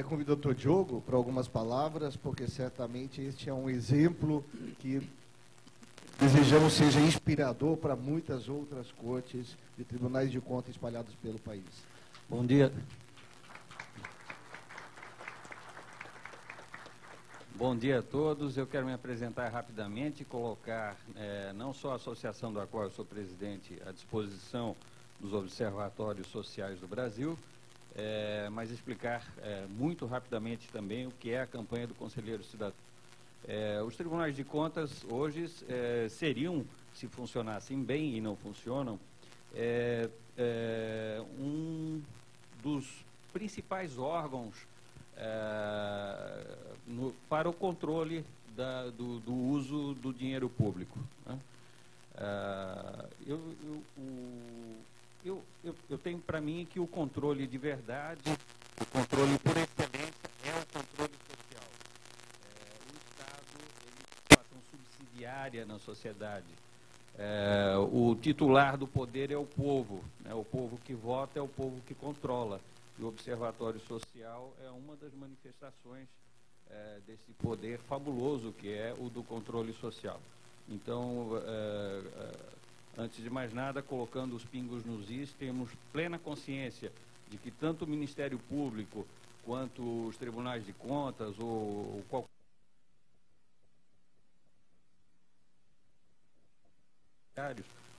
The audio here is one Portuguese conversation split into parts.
convido o doutor Diogo para algumas palavras, porque certamente este é um exemplo que desejamos seja inspirador para muitas outras cortes de tribunais de contas espalhados pelo país. Bom dia. Bom dia a todos. Eu quero me apresentar rapidamente e colocar não só a associação da qual eu sou presidente à disposição dos observatórios sociais do Brasil, mas explicar muito rapidamente também o que é a campanha do Conselheiro Cidadão. Os tribunais de contas hoje seriam, se funcionassem bem e não funcionam, um dos principais órgãos para o controle do uso do dinheiro público, né? Eu tenho para mim que o controle de verdade, o controle por excelência é o controle social. O Estado ele tem uma ação subsidiária na sociedade. O titular do poder é o povo, né? O povo que vota é o povo que controla. E o Observatório Social é uma das manifestações desse poder fabuloso que é o do controle social. Então, antes de mais nada, colocando os pingos nos is, temos plena consciência de que tanto o Ministério Público quanto os tribunais de contas ou qualquer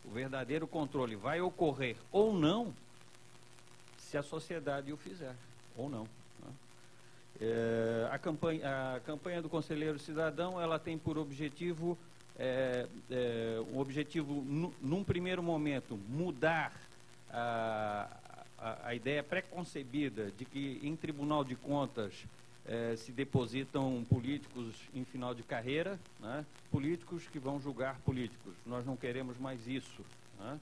o verdadeiro controle vai ocorrer ou não se a sociedade o fizer, ou não. A campanha do Conselheiro Cidadão, ela tem por objetivo, num primeiro momento, mudar a ideia preconcebida de que em Tribunal de Contas se depositam políticos em final de carreira, né? Políticos que vão julgar políticos. Nós não queremos mais isso, né?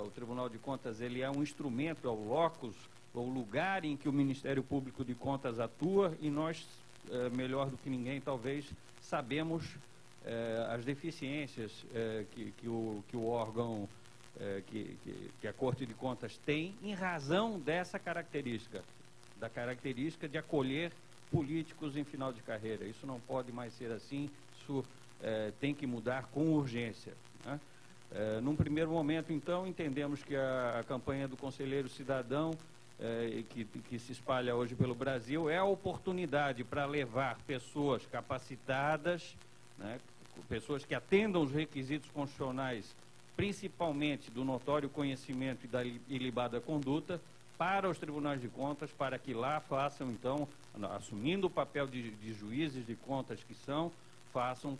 O Tribunal de Contas ele é um instrumento, é o locus, o lugar em que o Ministério Público de Contas atua e nós, melhor do que ninguém, talvez, sabemos as deficiências que o órgão, que a Corte de Contas tem em razão dessa característica, da característica de acolher políticos em final de carreira. Isso não pode mais ser assim, isso tem que mudar com urgência, né? Num primeiro momento, então, entendemos que a campanha do Conselheiro Cidadão, que se espalha hoje pelo Brasil, é a oportunidade para levar pessoas capacitadas, né, pessoas que atendam os requisitos constitucionais, principalmente do notório conhecimento e da ilibada conduta, para os tribunais de contas, para que lá façam, então, assumindo o papel de juízes de contas que são, façam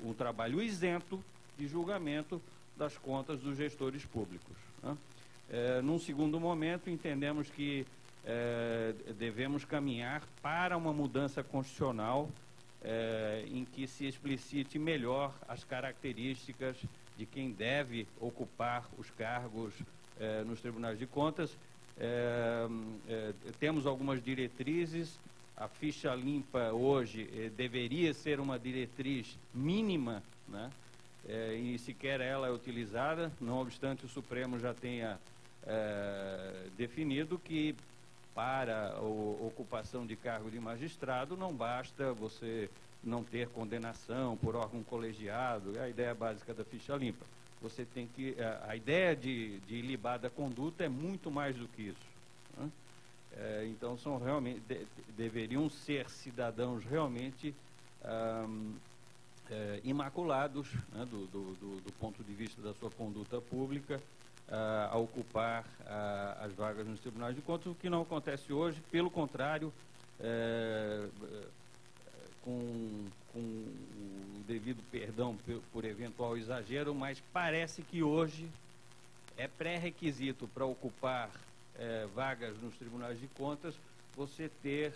um trabalho isento de julgamento das contas dos gestores públicos, né? Num segundo momento, entendemos que devemos caminhar para uma mudança constitucional em que se explicite melhor as características de quem deve ocupar os cargos nos tribunais de contas. Temos algumas diretrizes. A ficha limpa hoje deveria ser uma diretriz mínima, né? E sequer ela é utilizada, não obstante o Supremo já tenha definido que para a ocupação de cargo de magistrado não basta você não ter condenação por órgão colegiado, é a ideia básica da ficha limpa. Você tem que, a ideia de ilibada conduta é muito mais do que isso, né? Então são realmente, deveriam ser cidadãos realmente imaculados, né, do ponto de vista da sua conduta pública, a ocupar as vagas nos tribunais de contas, o que não acontece hoje, pelo contrário, com o devido perdão por eventual exagero, mas parece que hoje é pré-requisito para ocupar vagas nos tribunais de contas você ter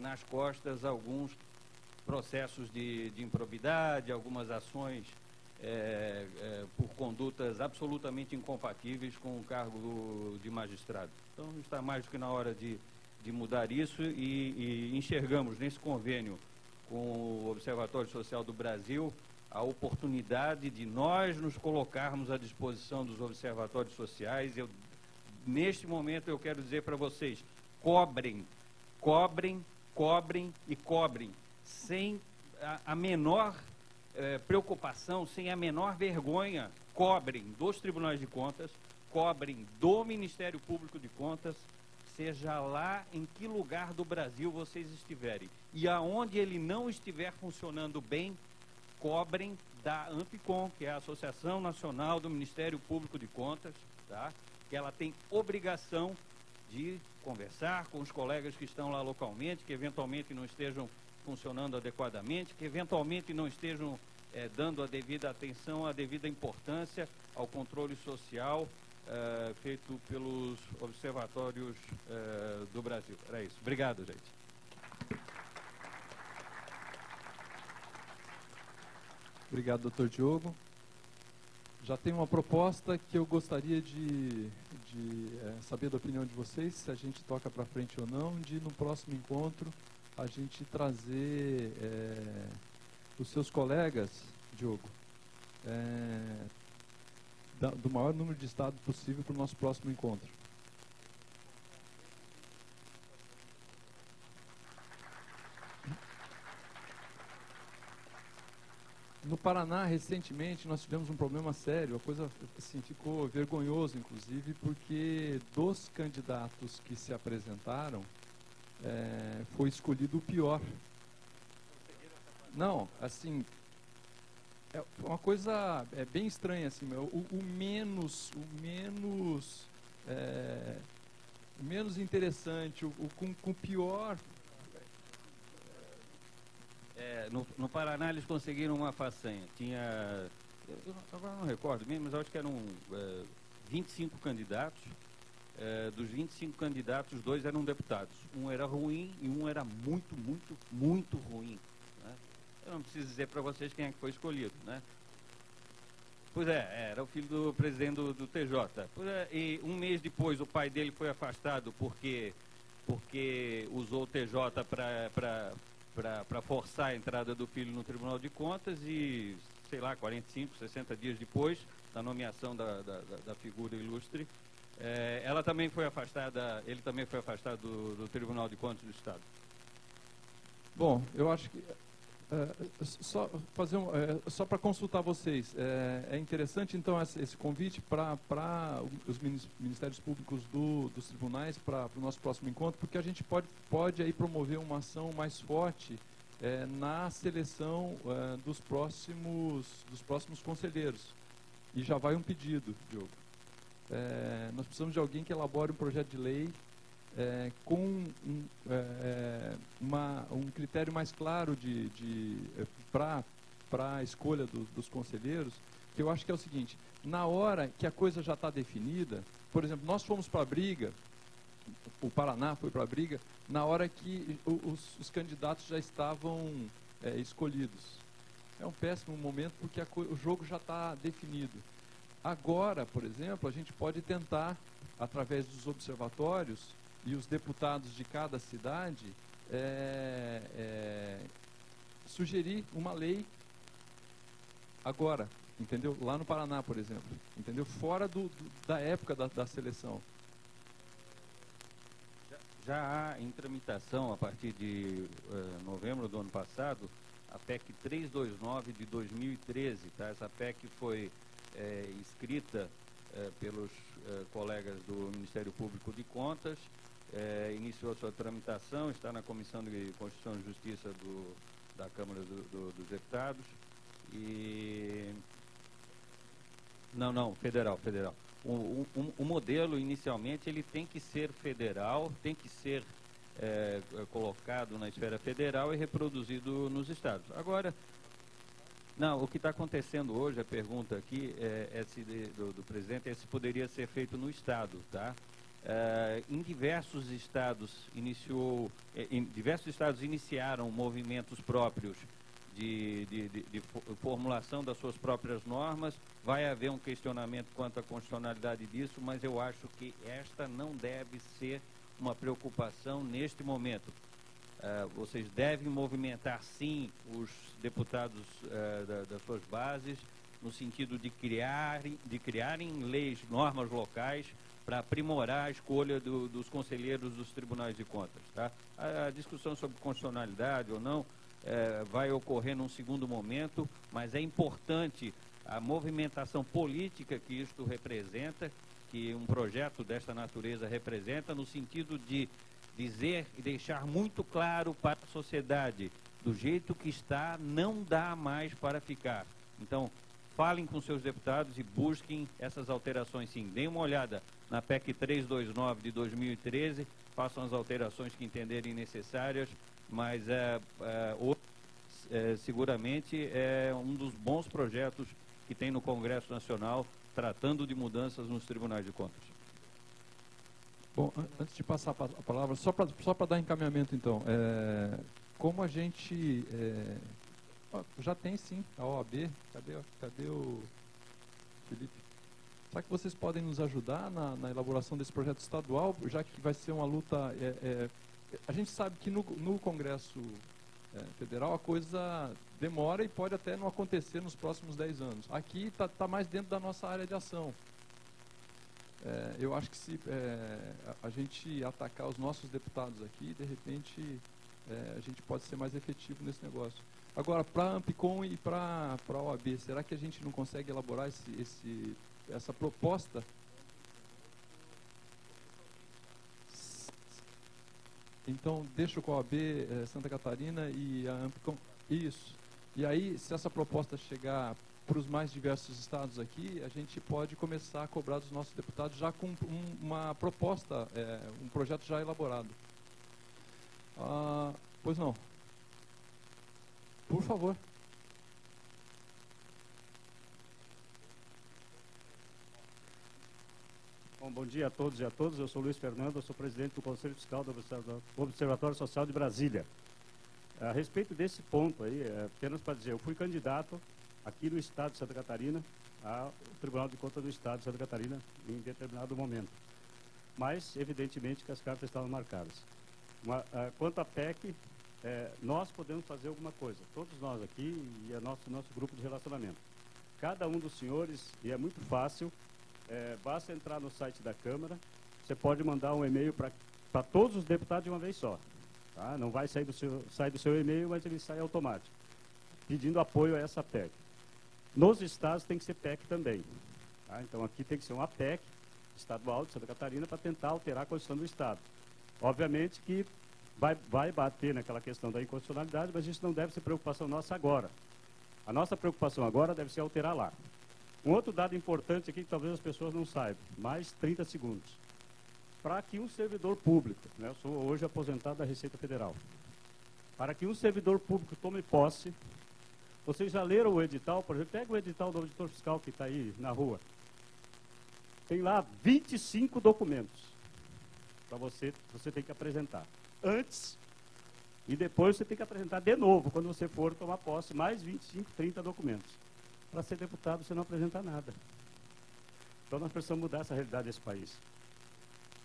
nas costas alguns processos de improbidade, algumas ações por condutas absolutamente incompatíveis com o cargo de magistrado. Então, está mais do que na hora de mudar isso e enxergamos nesse convênio com o Observatório Social do Brasil a oportunidade de nós nos colocarmos à disposição dos observatórios sociais. Neste momento, eu quero dizer para vocês, cobrem Cobrem, cobrem e cobrem, sem a menor preocupação, sem a menor vergonha. Cobrem dos tribunais de contas, cobrem do Ministério Público de Contas, seja lá em que lugar do Brasil vocês estiverem. E aonde ele não estiver funcionando bem, cobrem da ANPCON, que é a Associação Nacional do Ministério Público de Contas, tá? Que ela tem obrigação de conversar com os colegas que estão lá localmente, que eventualmente não estejam funcionando adequadamente, que eventualmente não estejam dando a devida atenção, a devida importância ao controle social feito pelos observatórios do Brasil. Era isso. Obrigado, gente. Obrigado, doutor Diogo. Já tem uma proposta que eu gostaria de saber da opinião de vocês, se a gente toca para frente ou não, de no próximo encontro a gente trazer os seus colegas, Diogo, do maior número de estados possível para o nosso próximo encontro. No Paraná, recentemente, nós tivemos um problema sério, a coisa assim, ficou vergonhoso, inclusive, porque dos candidatos que se apresentaram, foi escolhido o pior. Não, assim, é uma coisa bem estranha, assim, o menos interessante, com o pior. No Paraná eles conseguiram uma façanha. Tinha, eu agora não recordo mesmo, mas acho que eram 25 candidatos. Dos 25 candidatos, 2 eram deputados. Um era ruim e um era muito, muito, muito ruim. Né? Eu não preciso dizer para vocês quem é que foi escolhido. Né? Pois era o filho do presidente do TJ. E um mês depois o pai dele foi afastado porque usou o TJ para forçar a entrada do filho no Tribunal de Contas e, sei lá, 45, 60 dias depois da nomeação da figura ilustre, ele também foi afastado do Tribunal de Contas do Estado. Bom, eu acho que só para consultar vocês, é interessante então esse convite para os ministérios públicos dos tribunais para o nosso próximo encontro, porque a gente pode aí promover uma ação mais forte na seleção dos próximos conselheiros. E já vai um pedido, Diogo. Nós precisamos de alguém que elabore um projeto de lei com um critério mais claro para a escolha dos conselheiros, que eu acho que é o seguinte: na hora que a coisa já está definida, por exemplo, nós fomos para a briga, o Paraná foi para a briga, na hora que os candidatos já estavam escolhidos. É um péssimo momento porque o jogo já está definido. Agora, por exemplo, a gente pode tentar, através dos observatórios, e os deputados de cada cidade sugerir uma lei agora, entendeu? Lá no Paraná, por exemplo, entendeu? Fora da época da seleção. Já há em tramitação, a partir de novembro do ano passado, a PEC 329 de 2013. Tá? Essa PEC foi escrita pelos colegas do Ministério Público de Contas, iniciou a sua tramitação, está na Comissão de Constituição e Justiça da Câmara dos Deputados. Não, federal. O modelo, inicialmente, ele tem que ser federal, tem que ser colocado na esfera federal e reproduzido nos estados. Agora, o que está acontecendo hoje, a pergunta aqui do presidente é se poderia ser feito no estado, tá? Em diversos estados iniciaram movimentos próprios de formulação das suas próprias normas. Vai haver um questionamento quanto à constitucionalidade disso, mas eu acho que esta não deve ser uma preocupação neste momento. Vocês devem movimentar, sim, os deputados das suas bases no sentido de criarem leis, normas locais para aprimorar a escolha dos conselheiros dos tribunais de contas. Tá? A discussão sobre constitucionalidade ou não vai ocorrer num segundo momento, mas é importante a movimentação política que isto representa, que um projeto desta natureza representa, no sentido de dizer e deixar muito claro para a sociedade, do jeito que está, não dá mais para ficar. Então, falem com seus deputados e busquem essas alterações sim. Deem uma olhada na PEC 329 de 2013, façam as alterações que entenderem necessárias, mas seguramente é um dos bons projetos que tem no Congresso Nacional, tratando de mudanças nos tribunais de contas. Bom, antes de passar a palavra, só para dar encaminhamento, então, como a gente... já tem sim a OAB, cadê o Felipe? Será que vocês podem nos ajudar na elaboração desse projeto estadual, já que vai ser uma luta... a gente sabe que no Congresso Federal a coisa demora e pode até não acontecer nos próximos 10 anos. Aqui está mais dentro da nossa área de ação. Eu acho que se a gente atacar os nossos deputados aqui, de repente a gente pode ser mais efetivo nesse negócio. Agora, para a Ampicom e para a OAB, será que a gente não consegue elaborar essa proposta? Então, deixa com a OAB Santa Catarina e a Ampicom. Isso. E aí, se essa proposta chegar para os mais diversos estados aqui, a gente pode começar a cobrar dos nossos deputados já com uma proposta, um projeto já elaborado. Pois não. Por favor. Bom dia a todos e a todas. Eu sou Luiz Fernando, eu sou presidente do Conselho Fiscal do Observatório Social de Brasília. A respeito desse ponto aí, apenas para dizer, eu fui candidato aqui no estado de Santa Catarina ao Tribunal de Contas do estado de Santa Catarina em determinado momento. Mas, evidentemente, que as cartas estavam marcadas. Quanto à PEC, nós podemos fazer alguma coisa, todos nós aqui e nosso grupo de relacionamento. Cada um dos senhores, e é muito fácil, basta entrar no site da Câmara, você pode mandar um e-mail para todos os deputados de uma vez só. Tá? Não vai sair do seu e-mail, mas ele sai automático, pedindo apoio a essa PEC. Nos estados tem que ser PEC também. Tá? Então aqui tem que ser uma PEC estadual de Santa Catarina para tentar alterar a Constituição do estado. Obviamente que vai bater naquela questão da inconstitucionalidade, mas isso não deve ser preocupação nossa agora. A nossa preocupação agora deve ser alterar lá. Um outro dado importante aqui que talvez as pessoas não saibam, mais 30 segundos. Para que um servidor público, né, eu sou hoje aposentado da Receita Federal, para que um servidor público tome posse, vocês já leram o edital, por exemplo, pega o edital do auditor fiscal que está aí na rua. Tem lá 25 documentos para você tem que apresentar. Antes e depois você tem que apresentar de novo, quando você for tomar posse, mais 25, 30 documentos. Para ser deputado, você não apresenta nada. Então, nós precisamos mudar essa realidade desse país.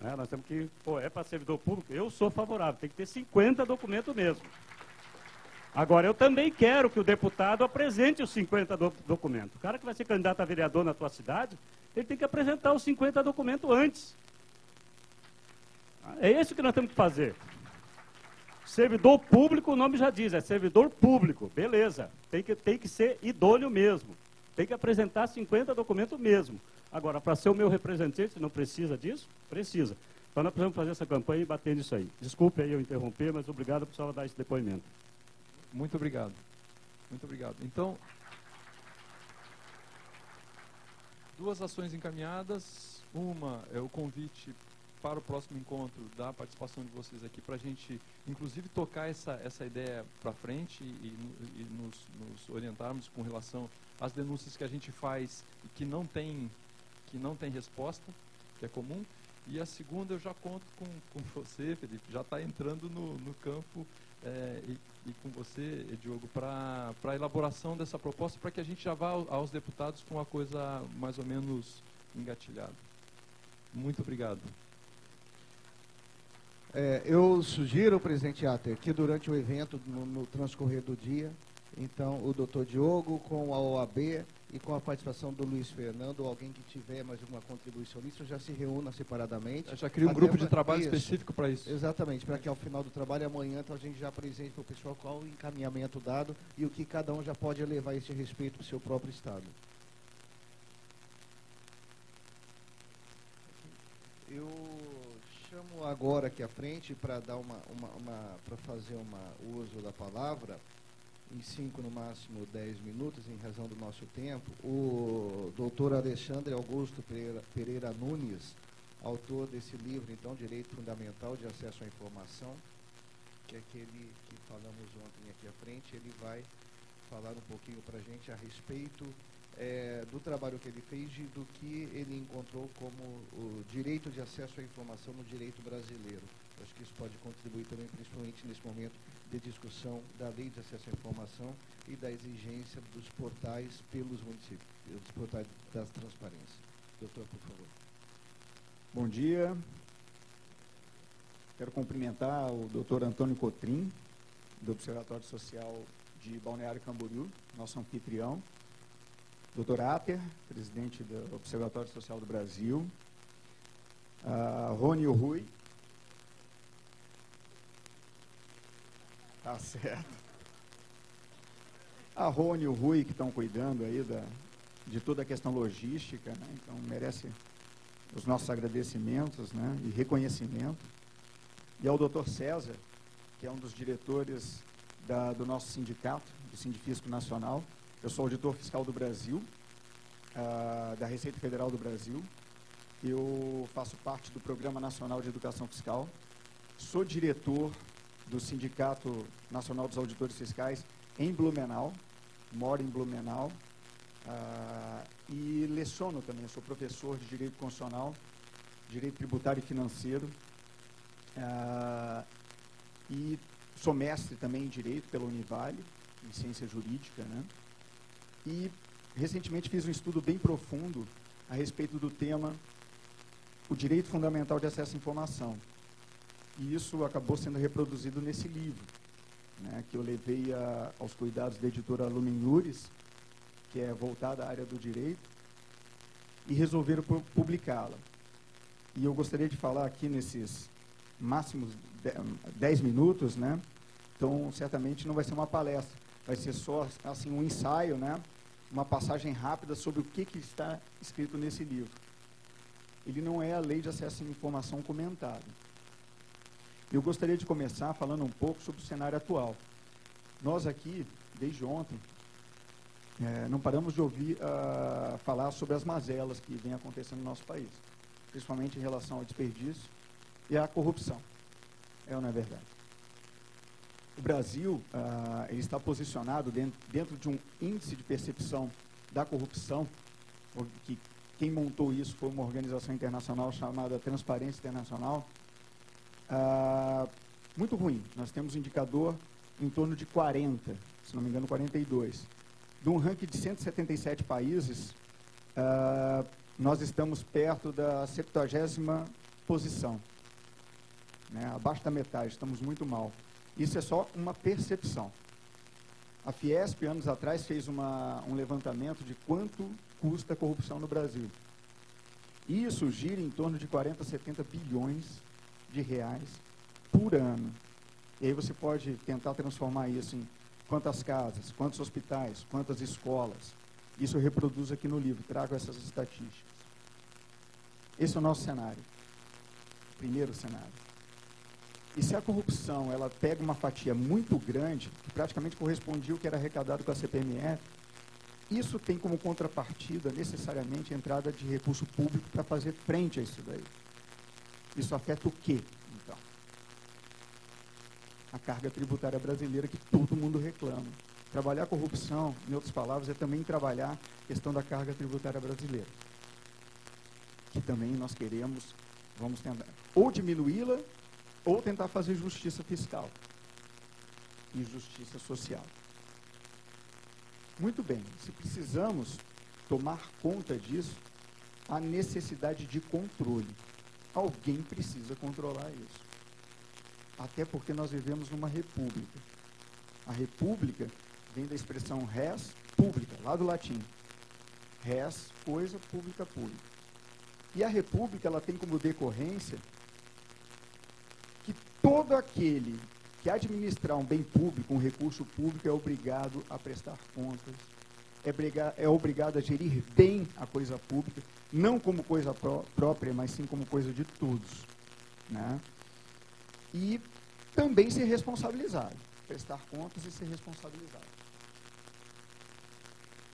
Nós temos que, para servidor público, eu sou favorável, tem que ter 50 documentos mesmo. Agora, eu também quero que o deputado apresente os 50 documentos. O cara que vai ser candidato a vereador na tua cidade, ele tem que apresentar os 50 documentos antes. É isso que nós temos que fazer. Servidor público, o nome já diz, é servidor público, beleza. Tem que ser idôneo mesmo. Tem que apresentar 50 documentos mesmo. Agora, para ser o meu representante, não precisa disso? Precisa. Então, nós precisamos fazer essa campanha e bater nisso aí. Desculpe aí eu interromper, mas obrigado por senhora dar esse depoimento. Muito obrigado. Muito obrigado. Então, duas ações encaminhadas. Uma é o convite para o próximo encontro da participação de vocês aqui, para a gente, inclusive, tocar essa ideia para frente e nos orientarmos com relação às denúncias que a gente faz e que não tem resposta, que é comum. E a segunda, eu já conto com você, Felipe, já está entrando no campo e com você, Diogo, para a elaboração dessa proposta, para que a gente já vá aos deputados com a coisa mais ou menos engatilhada. Muito obrigado. Eu sugiro, presidente Ater, que durante o evento, no transcorrer do dia, então, o doutor Diogo com a OAB e com a participação do Luiz Fernando, ou alguém que tiver mais alguma contribuição nisso, já se reúna separadamente. Eu já cria um Até grupo de pra- trabalho isso. específico para isso. Exatamente, para que ao final do trabalho, amanhã, então, a gente já apresente para o pessoal qual o encaminhamento dado e o que cada um já pode levar a esse respeito para o seu próprio Estado. Eu chamo agora aqui à frente para dar para fazer uso da palavra, em 5, no máximo 10 minutos, em razão do nosso tempo, o doutor Alexandre Augusto Pereira Nunes, autor desse livro, então, Direito Fundamental de Acesso à Informação, que é aquele que falamos ontem aqui à frente. Ele vai falar um pouquinho para a gente a respeito do trabalho que ele fez e do que ele encontrou como o direito de acesso à informação no direito brasileiro. Acho que isso pode contribuir também, principalmente nesse momento de discussão da lei de acesso à informação e da exigência dos portais pelos municípios, dos portais da transparência. Doutor, por favor. Bom dia. Quero cumprimentar o doutor Antônio Cotrim, do Observatório Social de Balneário Camboriú, nosso anfitrião. Doutor Ater, presidente do Observatório Social do Brasil. Rony Rui. Tá certo. A Rony e o Rui, que estão cuidando aí de toda a questão logística, né? Então merece os nossos agradecimentos, né? E reconhecimento. E ao doutor César, que é um dos diretores do nosso sindicato, do Sindifisco Nacional. Eu sou auditor fiscal do Brasil, da Receita Federal do Brasil. Eu faço parte do Programa Nacional de Educação Fiscal. Sou diretor do Sindicato Nacional dos Auditores Fiscais em Blumenau, moro em Blumenau, e leciono também, sou professor de Direito Constitucional, Direito Tributário e Financeiro, e sou mestre também em Direito pela Univale, em Ciência Jurídica, né? E recentemente fiz um estudo bem profundo a respeito do tema o direito fundamental de acesso à informação. E isso acabou sendo reproduzido nesse livro, né, que eu levei aos cuidados da editora Lumen Iuris, que é voltada à área do direito, e resolveram publicá-la. E eu gostaria de falar aqui nesses máximos 10 minutos, né? Então, certamente não vai ser uma palestra, vai ser só assim, um ensaio, né? Uma passagem rápida sobre o que está escrito nesse livro. Ele não é a Lei de Acesso à Informação comentada. Eu gostaria de começar falando um pouco sobre o cenário atual. Nós aqui, desde ontem, não paramos de ouvir falar sobre as mazelas que vêm acontecendo no nosso país, principalmente em relação ao desperdício e à corrupção. É ou não é verdade? O Brasil ele está posicionado dentro de um índice de percepção da corrupção, que quem montou isso foi uma organização internacional chamada Transparência Internacional, muito ruim. Nós temos um indicador em torno de 40, se não me engano 42. De um ranking de 177 países, nós estamos perto da 70ª posição, né? Abaixo da metade, estamos muito mal. Isso é só uma percepção. A Fiesp, anos atrás, fez um levantamento de quanto custa a corrupção no Brasil. E isso gira em torno de 40 a 70 bilhões de reais por ano. E aí você pode tentar transformar isso em quantas casas, quantos hospitais, quantas escolas. Isso eu reproduzo aqui no livro, trago essas estatísticas. Esse é o nosso cenário. Primeiro cenário. E se a corrupção ela pega uma fatia muito grande, que praticamente correspondia ao que era arrecadado com a CPMF, isso tem como contrapartida, necessariamente, a entrada de recurso público para fazer frente a isso daí. Isso afeta o quê, então? A carga tributária brasileira que todo mundo reclama. Trabalhar a corrupção, em outras palavras, é também trabalhar a questão da carga tributária brasileira. Que também nós vamos tentar ou diminuí-la, ou tentar fazer justiça fiscal e justiça social. Muito bem, se precisamos tomar conta disso, há necessidade de controle. Alguém precisa controlar isso. Até porque nós vivemos numa república. A república vem da expressão res pública, lá do latim. res, coisa, pública, pública. E a república, ela tem como decorrência que todo aquele que administrar um bem público, um recurso público, é obrigado a prestar contas, é obrigado a gerir bem a coisa pública, não como coisa própria, mas sim como coisa de todos, né? E também ser responsabilizado, prestar contas e ser responsabilizado.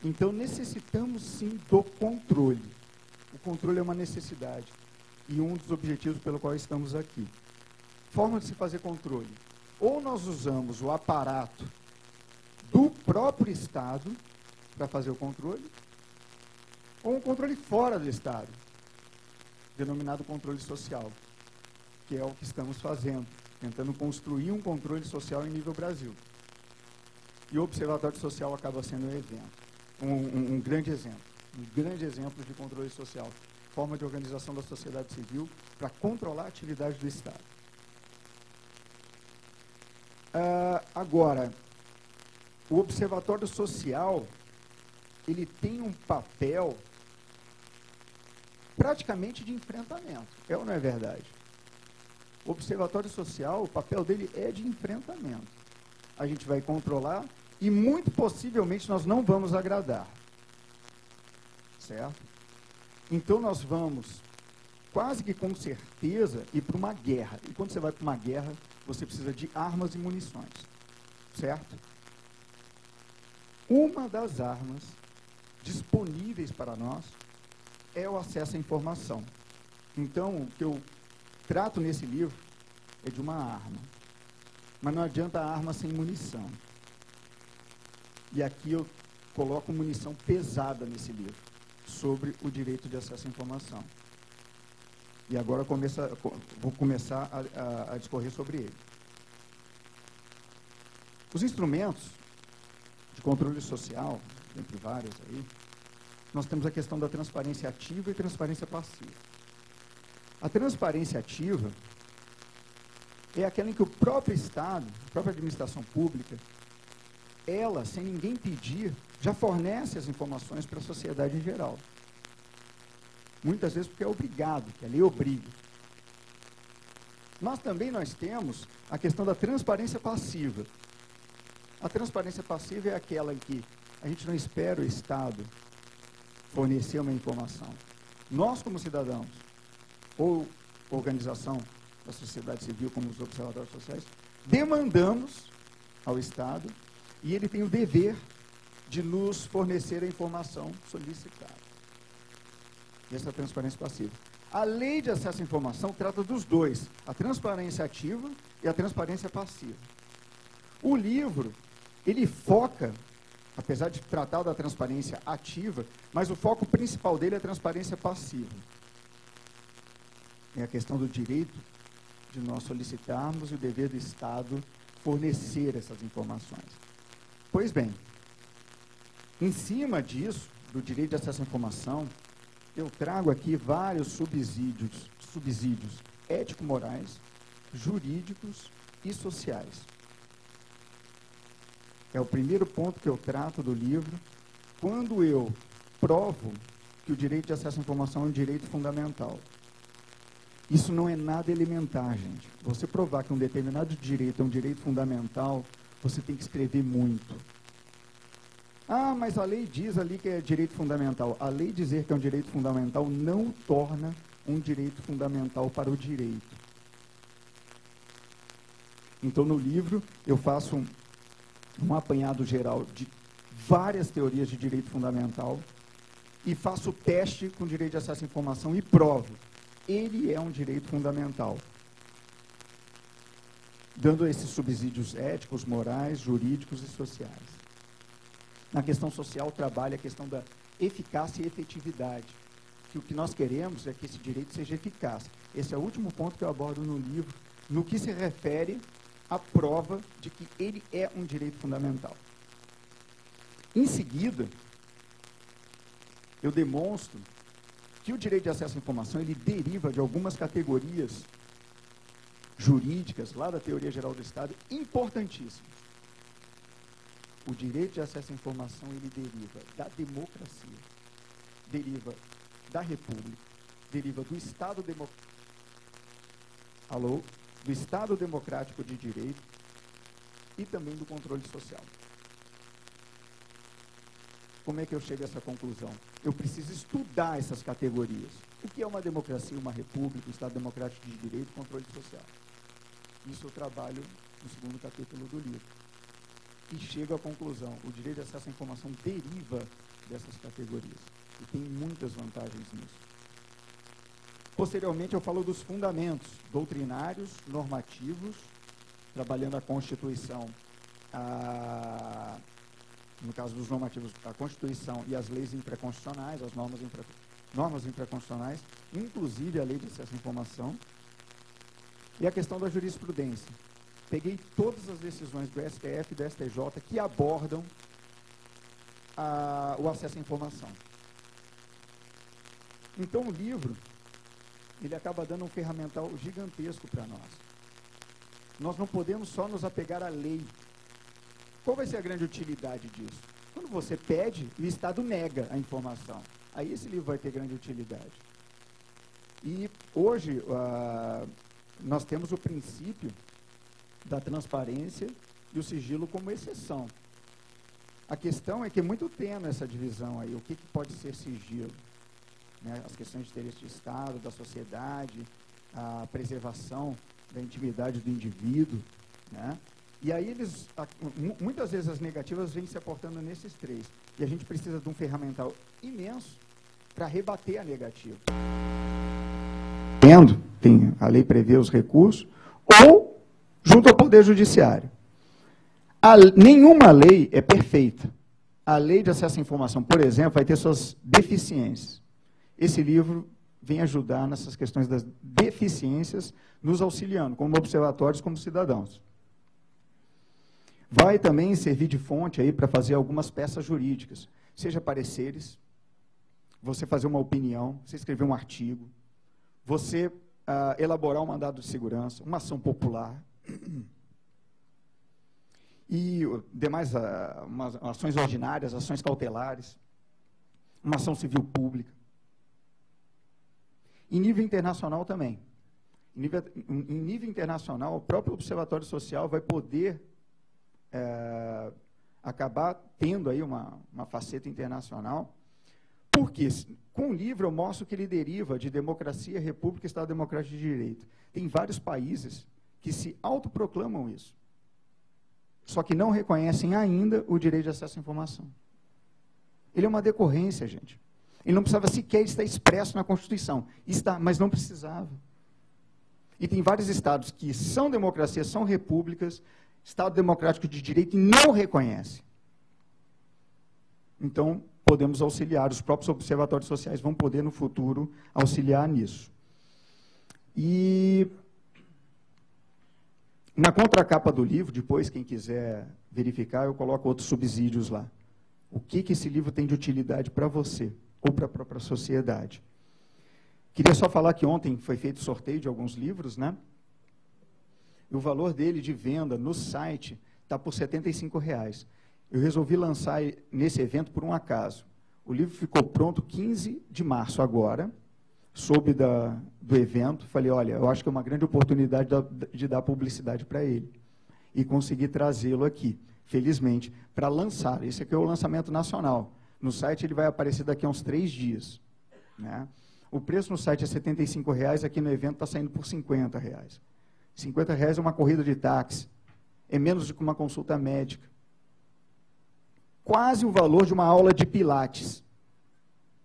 Então, necessitamos sim do controle. O controle é uma necessidade e um dos objetivos pelo qual estamos aqui. Forma de se fazer controle. Ou nós usamos o aparato do próprio Estado para fazer o controle, ou um controle fora do Estado, denominado controle social, que é o que estamos fazendo, tentando construir um controle social em nível Brasil. E o Observatório Social acaba sendo um evento, um grande exemplo de controle social, forma de organização da sociedade civil para controlar a atividade do Estado. Agora, o Observatório Social, ele tem um papel praticamente de enfrentamento. É ou não é verdade? O Observatório Social, o papel dele é de enfrentamento. A gente vai controlar e, muito possivelmente, nós não vamos agradar. Certo? Então, nós vamos, quase que com certeza, ir para uma guerra. E quando você vai para uma guerra, você precisa de armas e munições. Certo? Uma das armas disponíveis para nós é o acesso à informação. Então, o que eu trato nesse livro é de uma arma. Mas não adianta a arma sem munição. E aqui eu coloco munição pesada nesse livro, sobre o direito de acesso à informação. E agora vou começar a discorrer sobre ele. Os instrumentos de controle social, entre vários aí, nós temos a questão da transparência ativa e transparência passiva. A transparência ativa é aquela em que o próprio Estado, a própria administração pública, ela, sem ninguém pedir, já fornece as informações para a sociedade em geral. Muitas vezes porque é obrigado, que a lei obriga. Mas também nós temos a questão da transparência passiva. A transparência passiva é aquela em que a gente não espera o Estado fornecer uma informação. Nós, como cidadãos, ou organização da sociedade civil, como os observatórios sociais, demandamos ao Estado e ele tem o dever de nos fornecer a informação solicitada. Essa é a transparência passiva. A lei de acesso à informação trata dos dois, a transparência ativa e a transparência passiva. O livro, ele foca, apesar de tratar da transparência ativa, mas o foco principal dele é a transparência passiva. É a questão do direito de nós solicitarmos e o dever do Estado fornecer essas informações. Pois bem, em cima disso, do direito de acesso à informação, eu trago aqui vários subsídios ético-morais, jurídicos e sociais. É o primeiro ponto que eu trato do livro, quando eu provo que o direito de acesso à informação é um direito fundamental. Isso não é nada elementar, gente. Você provar que um determinado direito é um direito fundamental, você tem que escrever muito. Ah, mas a lei diz ali que é direito fundamental. A lei dizer que é um direito fundamental não torna um direito fundamental para o direito. Então, no livro, eu faço um apanhado geral de várias teorias de direito fundamental e faço o teste com o direito de acesso à informação e provo. Ele é um direito fundamental. Dando esses subsídios éticos, morais, jurídicos e sociais. Na questão social, trabalha a questão da eficácia e efetividade. Que o que nós queremos é que esse direito seja eficaz. Esse é o último ponto que eu abordo no livro, no que se refere à prova de que ele é um direito fundamental. Em seguida, eu demonstro que o direito de acesso à informação, ele deriva de algumas categorias jurídicas, lá da Teoria Geral do Estado, importantíssimas. O direito de acesso à informação, ele deriva da democracia. deriva da República, deriva do Estado do Estado Democrático de Direito e também do controle social. Como é que eu chego a essa conclusão? Eu preciso estudar essas categorias. O que é uma democracia, uma república, o Estado Democrático de Direito e controle social? Isso eu trabalho no segundo capítulo do livro. E chego à conclusão, o direito de acesso à informação deriva dessas categorias. E tem muitas vantagens nisso. Posteriormente, eu falo dos fundamentos doutrinários, normativos, trabalhando a Constituição, no caso dos normativos, a Constituição e as leis infraconstitucionais, as normas infraconstitucionais, inclusive a Lei de Acesso à Informação, e a questão da jurisprudência. Peguei todas as decisões do STF e do STJ que abordam o acesso à informação. Então, o livro, ele acaba dando um ferramental gigantesco para nós. Nós não podemos só nos apegar à lei. Qual vai ser a grande utilidade disso? Quando você pede, o Estado nega a informação. Aí esse livro vai ter grande utilidade. E hoje, nós temos o princípio da transparência e o sigilo como exceção. A questão é que é muito tênue essa divisão aí. O que pode ser sigilo? Né? As questões de interesse de Estado, da sociedade, a preservação da intimidade do indivíduo, né? E aí muitas vezes as negativas vêm se aportando nesses três. E a gente precisa de um ferramental imenso para rebater a negativa. A lei prevê os recursos, ou junto ao Poder Judiciário. Nenhuma lei é perfeita. A lei de acesso à informação, por exemplo, vai ter suas deficiências. Esse livro vem ajudar nessas questões das deficiências, nos auxiliando, como observatórios, como cidadãos. Vai também servir de fonte aí para fazer algumas peças jurídicas, seja pareceres, você fazer uma opinião, você escrever um artigo, você elaborar um mandado de segurança, uma ação popular e demais ações ordinárias, ações cautelares, uma ação civil pública. Em nível internacional também. Em nível internacional, o próprio Observatório Social vai poder acabar tendo aí uma faceta internacional, porque com o livro eu mostro que ele deriva de democracia, república e Estado Democrático de Direito. Tem vários países que se autoproclamam isso, só que não reconhecem ainda o direito de acesso à informação. Ele é uma decorrência, gente. Ele não precisava sequer estar expresso na Constituição. Está, mas não precisava. E tem vários estados que são democracias, são repúblicas, Estado Democrático de Direito, e não reconhece. Então, podemos auxiliar, os próprios observatórios sociais vão poder, no futuro, auxiliar nisso. E na contracapa do livro, depois, quem quiser verificar, eu coloco outros subsídios lá. O que esse livro tem de utilidade para você, ou para a própria sociedade. Queria só falar que ontem foi feito sorteio de alguns livros, né? E o valor dele de venda no site está por R$ 75,00. Eu resolvi lançar nesse evento por um acaso. O livro ficou pronto 15 de março agora, soube do evento. Falei, olha, eu acho que é uma grande oportunidade de dar publicidade para ele. E consegui trazê-lo aqui, felizmente, para lançar. Esse aqui é o lançamento nacional. No site ele vai aparecer daqui a uns 3 dias. Né? O preço no site é R$ 75,00, aqui no evento está saindo por R$ 50,00. R$ 50,00 é uma corrida de táxi. É menos do que uma consulta médica. Quase o valor de uma aula de pilates.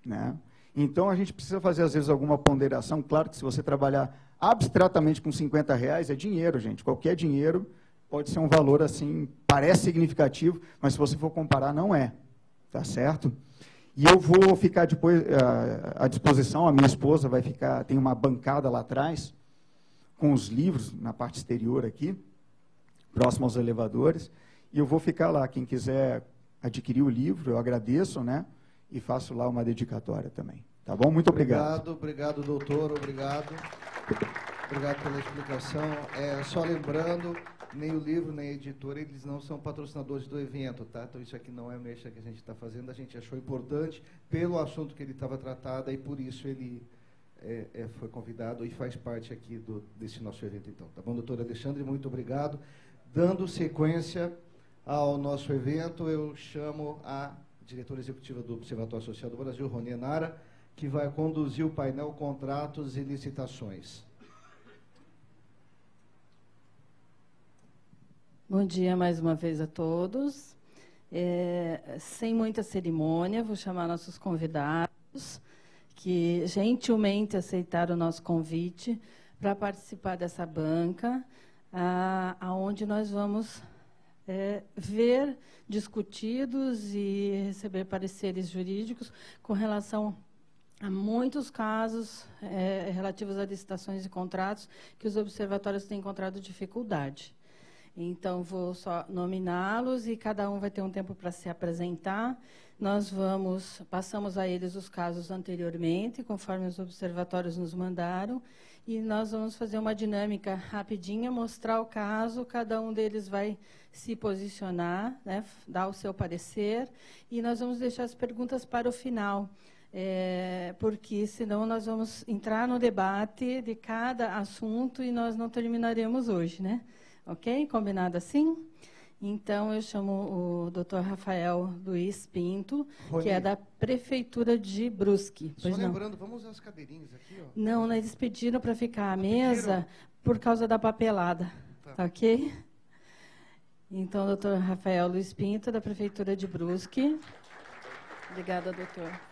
Né? Então, a gente precisa fazer, às vezes, alguma ponderação. Claro que se você trabalhar abstratamente com R$ 50,00, é dinheiro, gente. Qualquer dinheiro pode ser um valor, assim, parece significativo, mas se você for comparar, não é. Tá certo? E eu vou ficar depois à disposição, a minha esposa vai ficar, tem uma bancada lá atrás, com os livros, na parte exterior aqui, próximo aos elevadores, e eu vou ficar lá. Quem quiser adquirir o livro, eu agradeço, né? E faço lá uma dedicatória também. Tá bom? Muito obrigado. Obrigado, doutor. Obrigado. Obrigado pela explicação. Só lembrando nem o livro, nem a editora, eles não são patrocinadores do evento, tá? Então isso aqui não é mexa que a gente está fazendo, a gente achou importante pelo assunto que ele estava tratado e por isso ele foi convidado e faz parte aqui desse nosso evento, então. Tá bom, doutor Alexandre? Muito obrigado. Dando sequência ao nosso evento, eu chamo a diretora executiva do Observatório Social do Brasil, Rony Nara, que vai conduzir o painel Contratos e Licitações. Bom dia mais uma vez a todos. Sem muita cerimônia, vou chamar nossos convidados, que gentilmente aceitaram o nosso convite para participar dessa banca, aonde nós vamos ver discutidos e receber pareceres jurídicos com relação a muitos casos relativos a licitações e contratos que os observatórios têm encontrado dificuldade. Então, vou só nominá-los e cada um vai ter um tempo para se apresentar. Nós passamos a eles os casos anteriormente, conforme os observatórios nos mandaram, e nós vamos fazer uma dinâmica rapidinha, mostrar o caso, cada um deles vai se posicionar, né, dar o seu parecer, e nós vamos deixar as perguntas para o final, porque senão nós vamos entrar no debate de cada assunto e nós não terminaremos hoje, né? Ok? Combinado assim? Então, eu chamo o Dr. Rafael Luiz Pinto, Rony, que é da Prefeitura de Brusque. Só lembrando, vamos usar as cadeirinhas aqui, ó. Não, eles pediram para ficar à mesa por causa da papelada. Tá ok? Então, doutor Rafael Luiz Pinto, da Prefeitura de Brusque. Obrigada, doutor.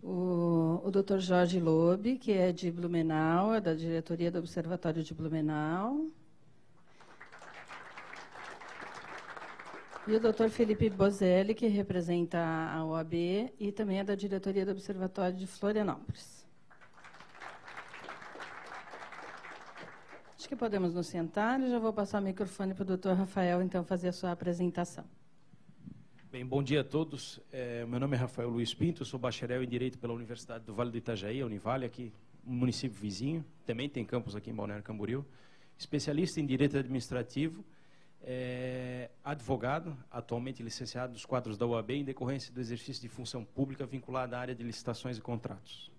O doutor Jorge Lobe, que é de Blumenau, é da diretoria do Observatório de Blumenau. E o doutor Felipe Bozelli, que representa a OAB e também é da diretoria do Observatório de Florianópolis. Acho que podemos nos sentar. Eu já vou passar o microfone para o doutor Rafael, então, fazer a sua apresentação. Bem, bom dia a todos. Meu nome é Rafael Luiz Pinto, sou bacharel em Direito pela Universidade do Vale do Itajaí, a Univale, aqui, um município vizinho. Também tem campus aqui em Balneário Camboriú. Especialista em Direito Administrativo, advogado, atualmente licenciado nos quadros da UAB em decorrência do exercício de função pública vinculada à área de licitações e contratos.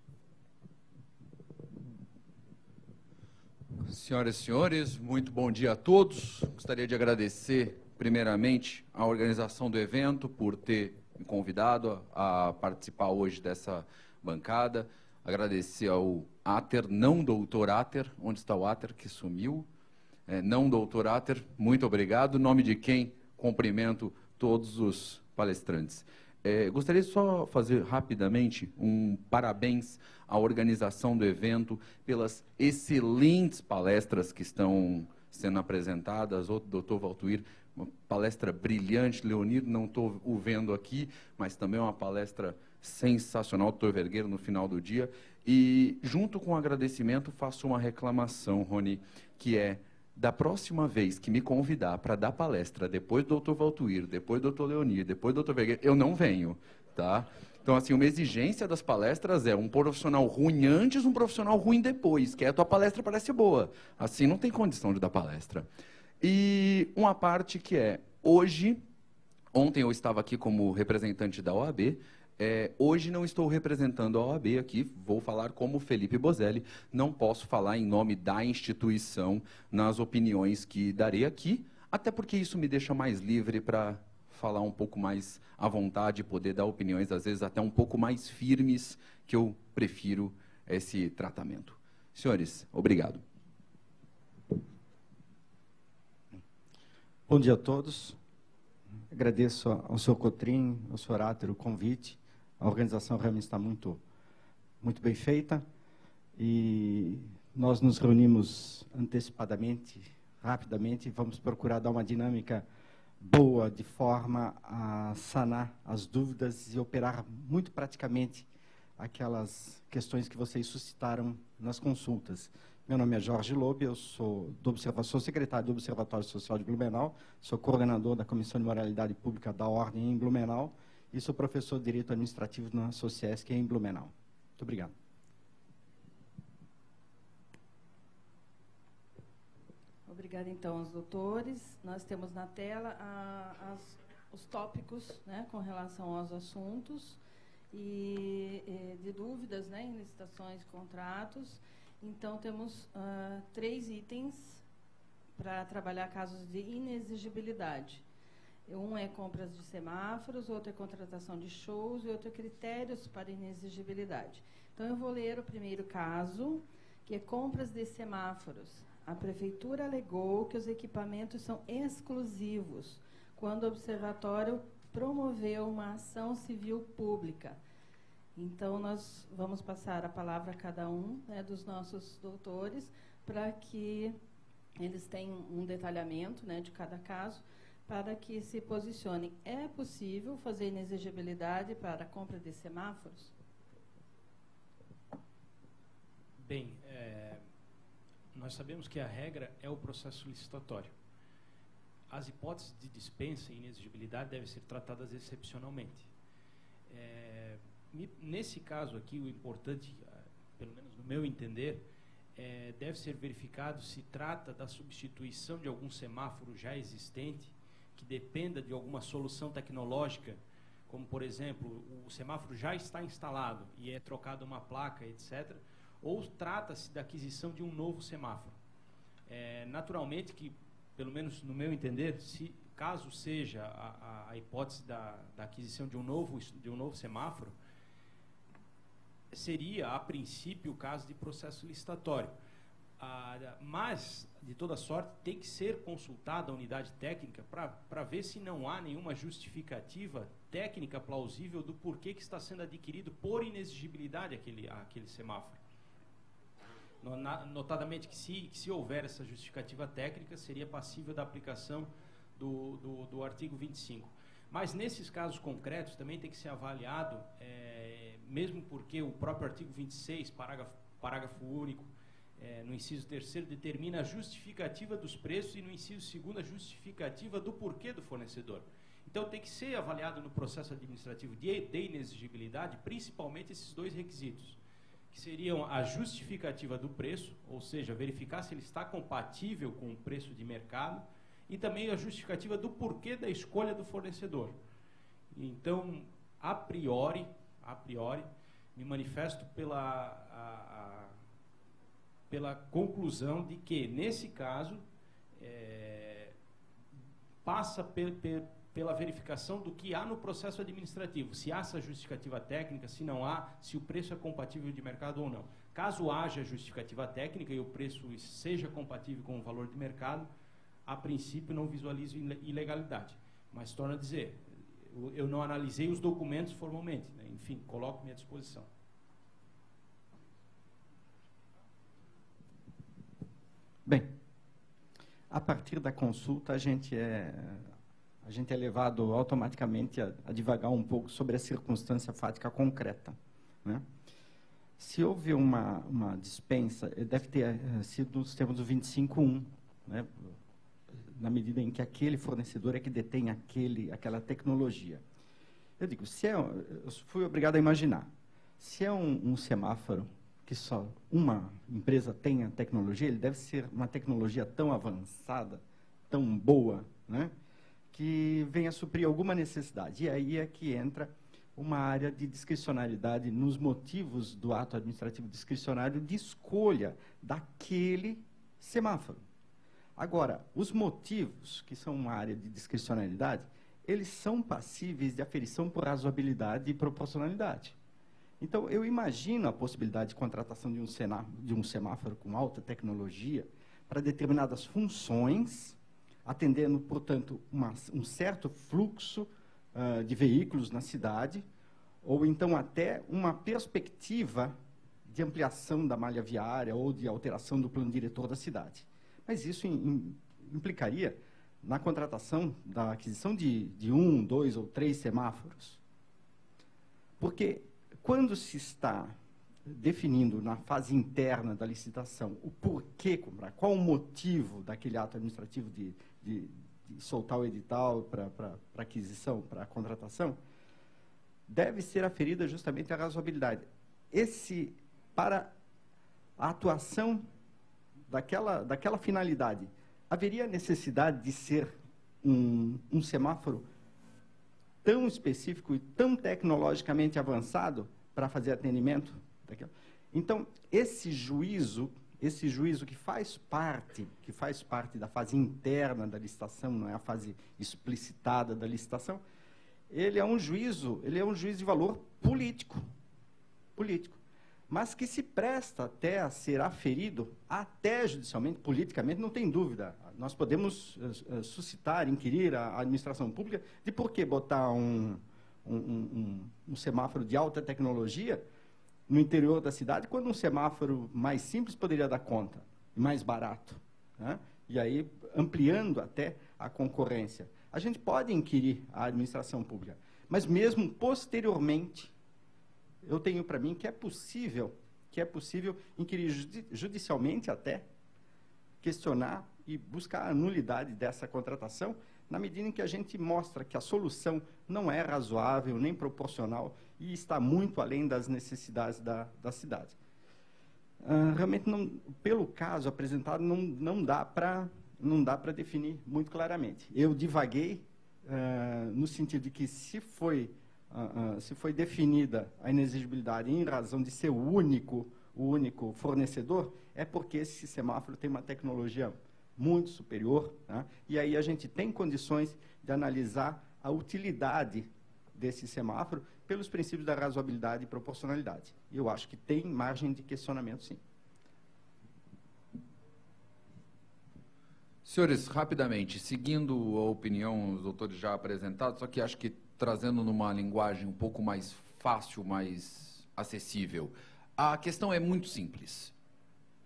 Senhoras e senhores, muito bom dia a todos. Gostaria de agradecer primeiramente a organização do evento por ter me convidado a participar hoje dessa bancada. Agradecer ao Ater, não doutor Ater, onde está o Ater que sumiu? Não doutor Ater, muito obrigado. Em nome de quem cumprimento todos os palestrantes. Gostaria de só fazer rapidamente um parabéns à organização do evento pelas excelentes palestras que estão sendo apresentadas. O doutor Valtuir, uma palestra brilhante. Leonir, não estou o vendo aqui, mas também uma palestra sensacional, doutor Vergueiro, no final do dia. E, junto com o agradecimento, faço uma reclamação, Rony, que é, da próxima vez que me convidar para dar palestra, depois do doutor Valtuir, depois do doutor Leonir, depois do doutor Vergueiro, eu não venho, tá? Então, assim, uma exigência das palestras é um profissional ruim antes, um profissional ruim depois, que a tua palestra parece boa. Assim, não tem condição de dar palestra. E uma parte que ontem eu estava aqui como representante da OAB, hoje não estou representando a OAB aqui, vou falar como Felipe Bozelli, não posso falar em nome da instituição nas opiniões que darei aqui, até porque isso me deixa mais livre para falar um pouco mais à vontade, poder dar opiniões, às vezes até um pouco mais firmes, que eu prefiro esse tratamento. Senhores, obrigado. Bom dia a todos. Agradeço ao senhor Cotrim, ao senhor Ater, o convite. A organização realmente está muito bem feita. E nós nos reunimos antecipadamente, rapidamente, e vamos procurar dar uma dinâmica boa, de forma a sanar as dúvidas e operar muito praticamente aquelas questões que vocês suscitaram nas consultas. Meu nome é Jorge Lobe, eu sou secretário do Observatório Social de Blumenau, sou coordenador da Comissão de Moralidade Pública da Ordem em Blumenau e sou professor de Direito Administrativo na Sociesc em Blumenau. Muito obrigado. Obrigada, então, aos doutores. Nós temos na tela os tópicos, né, com relação aos assuntos e de dúvidas, né, em licitações e contratos. Então, temos 3 itens para trabalhar casos de inexigibilidade. Um é compras de semáforos, outro é contratação de shows e outro é critérios para inexigibilidade. Então, eu vou ler o primeiro caso, que é compras de semáforos. A Prefeitura alegou que os equipamentos são exclusivos quando o Observatório promoveu uma ação civil pública. Então, nós vamos passar a palavra a cada um, né, dos nossos doutores, para que eles tenham um detalhamento, né, de cada caso, para que se posicionem. É possível fazer inexigibilidade para a compra de semáforos? Bem, nós sabemos que a regra é o processo licitatório. As hipóteses de dispensa e inexigibilidade devem ser tratadas excepcionalmente. Nesse caso aqui, o importante, pelo menos no meu entender, deve ser verificado se trata da substituição de algum semáforo já existente, que dependa de alguma solução tecnológica, como, por exemplo, o semáforo já está instalado e é trocada uma placa, etc., ou trata-se da aquisição de um novo semáforo. Naturalmente que, pelo menos no meu entender, caso seja a hipótese da aquisição de um novo semáforo, seria, a princípio, o caso de processo licitatório. Mas, de toda sorte, tem que ser consultada a unidade técnica para ver se não há nenhuma justificativa técnica plausível do porquê que está sendo adquirido por inexigibilidade aquele semáforo. Notadamente que se houver essa justificativa técnica, seria passível da aplicação do artigo 25. Mas nesses casos concretos também tem que ser avaliado, mesmo porque o próprio artigo 26, parágrafo único, no inciso 3º, determina a justificativa dos preços e no inciso 2º a justificativa do porquê do fornecedor. Então tem que ser avaliado no processo administrativo de inexigibilidade, principalmente esses 2 requisitos, que seriam a justificativa do preço, ou seja, verificar se ele está compatível com o preço de mercado, e também a justificativa do porquê da escolha do fornecedor. Então, a priori, me manifesto pela conclusão de que, nesse caso, passa pela verificação do que há no processo administrativo, se há essa justificativa técnica, se não há, se o preço é compatível de mercado ou não. Caso haja justificativa técnica e o preço seja compatível com o valor de mercado, a princípio não visualizo ilegalidade. Mas, torno a dizer, eu não analisei os documentos formalmente, né? Enfim, coloco-me à disposição. Bem, a partir da consulta, a gente é levado automaticamente a divagar um pouco sobre a circunstância fática concreta, né? Se houve uma dispensa, deve ter sido nos termos do 25.1, né? Na medida em que aquele fornecedor é que detém aquela tecnologia. Eu digo, eu fui obrigado a imaginar, se é um semáforo que só uma empresa tem a tecnologia, ele deve ser uma tecnologia tão avançada, tão boa, né, que venha suprir alguma necessidade. E aí é que entra uma área de discricionariedade nos motivos do ato administrativo discricionário de escolha daquele semáforo. Agora, os motivos, que são uma área de discricionariedade, eles são passíveis de aferição por razoabilidade e proporcionalidade. Então, eu imagino a possibilidade de contratação de um semáforo com alta tecnologia para determinadas funções, atendendo, portanto, um certo fluxo de veículos na cidade, ou então até uma perspectiva de ampliação da malha viária ou de alteração do plano diretor da cidade. Mas isso implicaria na contratação da aquisição de 1, 2 ou 3 semáforos. Porque quando se está definindo na fase interna da licitação o porquê comprar, qual o motivo daquele ato administrativo de soltar o edital para aquisição, para contratação, deve ser aferida justamente a razoabilidade. Para a atuação daquela finalidade, haveria necessidade de ser um semáforo tão específico e tão tecnologicamente avançado para fazer atendimento daquilo? Então, esse juízo que faz parte da fase interna da licitação, não é a fase explicitada da licitação, ele é um juízo de valor político, mas que se presta até a ser aferido, até judicialmente, politicamente, não tem dúvida. Nós podemos suscitar, inquirir a administração pública de por que botar um semáforo de alta tecnologia no interior da cidade, quando um semáforo mais simples poderia dar conta, mais barato, né? E aí ampliando até a concorrência. A gente pode inquirir a administração pública, mas mesmo posteriormente, eu tenho para mim que é possível inquirir judicialmente até, questionar e buscar a nulidade dessa contratação, na medida em que a gente mostra que a solução não é razoável, nem proporcional, e está muito além das necessidades da cidade. Realmente, pelo caso apresentado, não dá para definir muito claramente. Eu divaguei no sentido de que, se foi definida a inexigibilidade em razão de ser o único fornecedor, é porque esse semáforo tem uma tecnologia muito superior, né? E aí a gente tem condições de analisar a utilidade desse semáforo pelos princípios da razoabilidade e proporcionalidade. Eu acho que tem margem de questionamento, sim. Senhores, rapidamente, seguindo a opinião dos doutores já apresentados, só que acho que trazendo numa linguagem um pouco mais fácil, mais acessível, a questão é muito simples.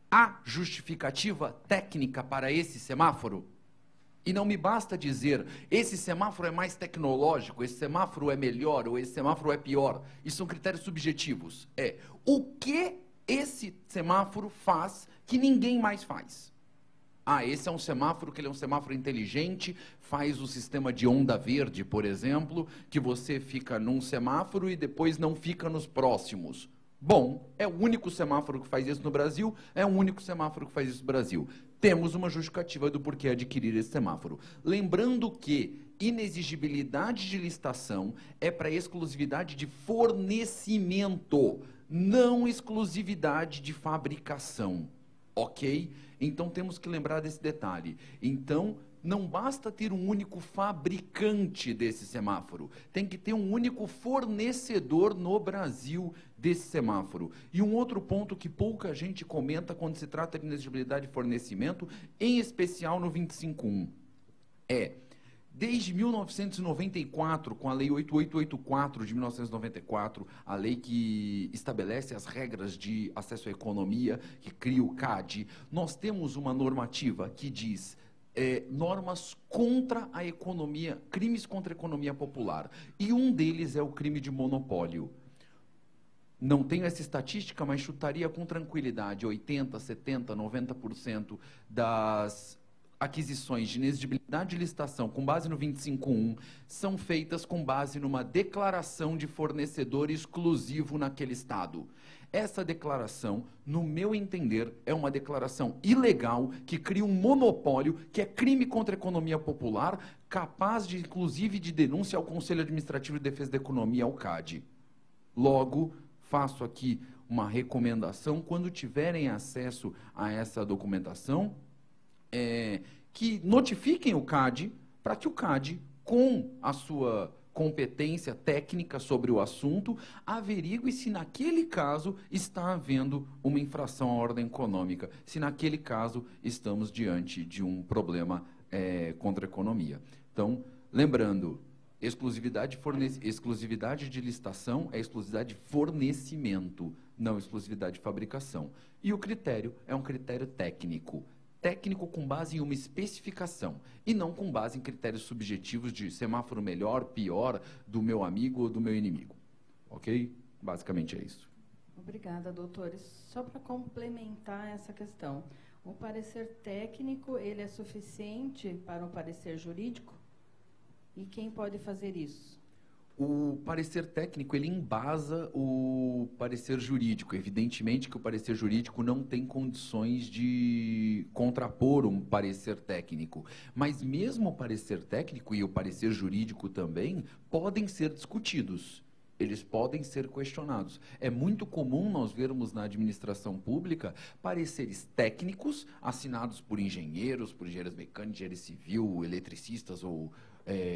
Há justificativa técnica para esse semáforo? E não me basta dizer, esse semáforo é mais tecnológico, esse semáforo é melhor, ou esse semáforo é pior. Isso são critérios subjetivos. O que esse semáforo faz que ninguém mais faz? Esse é um semáforo que ele é um semáforo inteligente, faz o sistema de onda verde, por exemplo, que você fica num semáforo e depois não fica nos próximos. Bom, é o único semáforo que faz isso no Brasil, é o único semáforo que faz isso no Brasil. Temos uma justificativa do porquê adquirir esse semáforo. Lembrando que inexigibilidade de licitação é para exclusividade de fornecimento, não exclusividade de fabricação. Ok? Então temos que lembrar desse detalhe. Então, não basta ter um único fabricante desse semáforo, tem que ter um único fornecedor no Brasil desse semáforo. E um outro ponto que pouca gente comenta quando se trata de inexigibilidade de fornecimento, em especial no 25.1, desde 1994, com a Lei 8884 de 1994, a lei que estabelece as regras de acesso à economia, que cria o CAD, nós temos uma normativa que diz normas contra a economia, crimes contra a economia popular. E um deles é o crime de monopólio. Não tenho essa estatística, mas chutaria com tranquilidade, 80%, 70%, 90% das aquisições de inexigibilidade de licitação com base no 25.1 são feitas com base numa declaração de fornecedor exclusivo naquele estado. Essa declaração, no meu entender, é uma declaração ilegal que cria um monopólio que é crime contra a economia popular, capaz de, inclusive, de denúncia ao Conselho Administrativo de Defesa da Economia, ao CAD. Logo, faço aqui uma recomendação, quando tiverem acesso a essa documentação, que notifiquem o CAD, para que o CAD, com a sua competência técnica sobre o assunto, averigue se naquele caso está havendo uma infração à ordem econômica, se naquele caso estamos diante de um problema contra a economia. Então, lembrando, exclusividade de licitação é exclusividade de fornecimento, não exclusividade de fabricação. E o critério é um critério técnico. Técnico com base em uma especificação e não com base em critérios subjetivos de semáforo melhor, pior, do meu amigo ou do meu inimigo. Ok? Basicamente é isso. Obrigada, doutores. Só para complementar essa questão, o parecer técnico, ele é suficiente para um parecer jurídico? E quem pode fazer isso? O parecer técnico, ele embasa o parecer jurídico. Evidentemente que o parecer jurídico não tem condições de contrapor um parecer técnico. Mas mesmo o parecer técnico e o parecer jurídico também podem ser discutidos. Eles podem ser questionados. É muito comum nós vermos na administração pública pareceres técnicos assinados por engenheiros mecânicos, engenheiro civil, eletricistas ou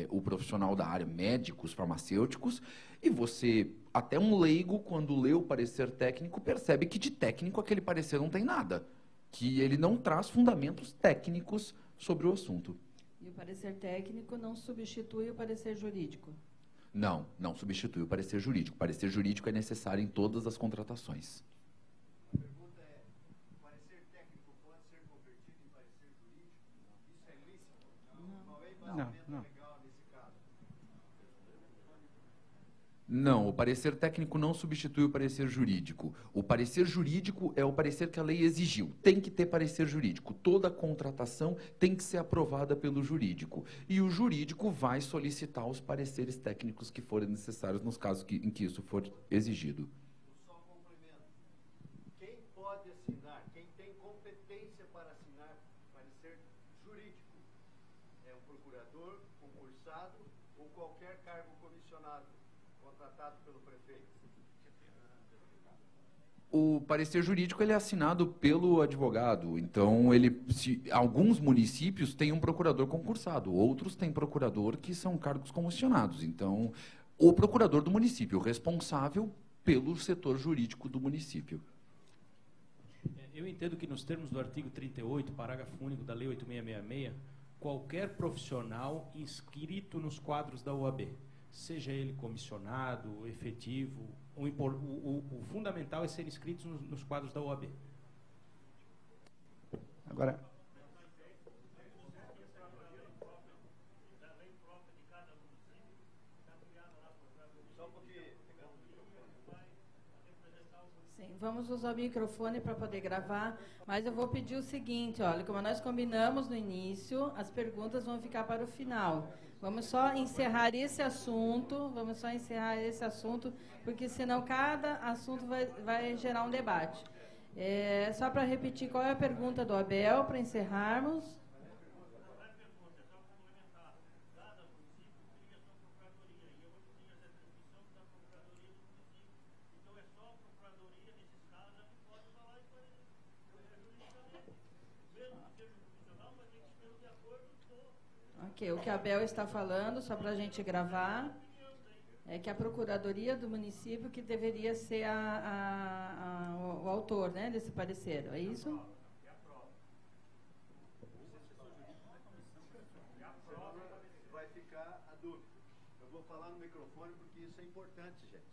o profissional da área, médicos, farmacêuticos, e você, até um leigo, quando lê o parecer técnico, percebe que de técnico aquele parecer não tem nada, que ele não traz fundamentos técnicos sobre o assunto. E o parecer técnico não substitui o parecer jurídico? Não, não substitui o parecer jurídico. O parecer jurídico é necessário em todas as contratações. A pergunta é, o parecer técnico pode ser convertido em parecer jurídico? Isso é lícito? Não é embasamento legal nesse caso? Não, o parecer técnico não substitui o parecer jurídico. O parecer jurídico é o parecer que a lei exigiu. Tem que ter parecer jurídico. Toda contratação tem que ser aprovada pelo jurídico. E o jurídico vai solicitar os pareceres técnicos que forem necessários nos casos em que isso for exigido. Só um complemento. Quem pode assinar, quem tem competência para assinar parecer jurídico? É um procurador, concursado ou qualquer cargo comissionado contratado pelo prefeito? O parecer jurídico ele é assinado pelo advogado. Então, alguns municípios têm um procurador concursado, outros têm procurador que são cargos comissionados. Então, o procurador do município, responsável pelo setor jurídico do município. Eu entendo que nos termos do artigo 38, parágrafo único da Lei 8666, qualquer profissional inscrito nos quadros da OAB, seja ele comissionado, efetivo, o fundamental é ser inscritos nos quadros da OAB. Agora, sim, vamos usar o microfone para poder gravar, mas eu vou pedir o seguinte, olha, como nós combinamos no início, as perguntas vão ficar para o final. Vamos só encerrar esse assunto, porque senão cada assunto vai gerar um debate. Só para repetir, qual é a pergunta do Abel, para encerrarmos? O que a Abel está falando, só para a gente gravar, é que a Procuradoria do município que deveria ser o autor, né, desse parecer, é isso? Vai ficar a dúvida. Eu vou falar no microfone porque isso é importante, gente.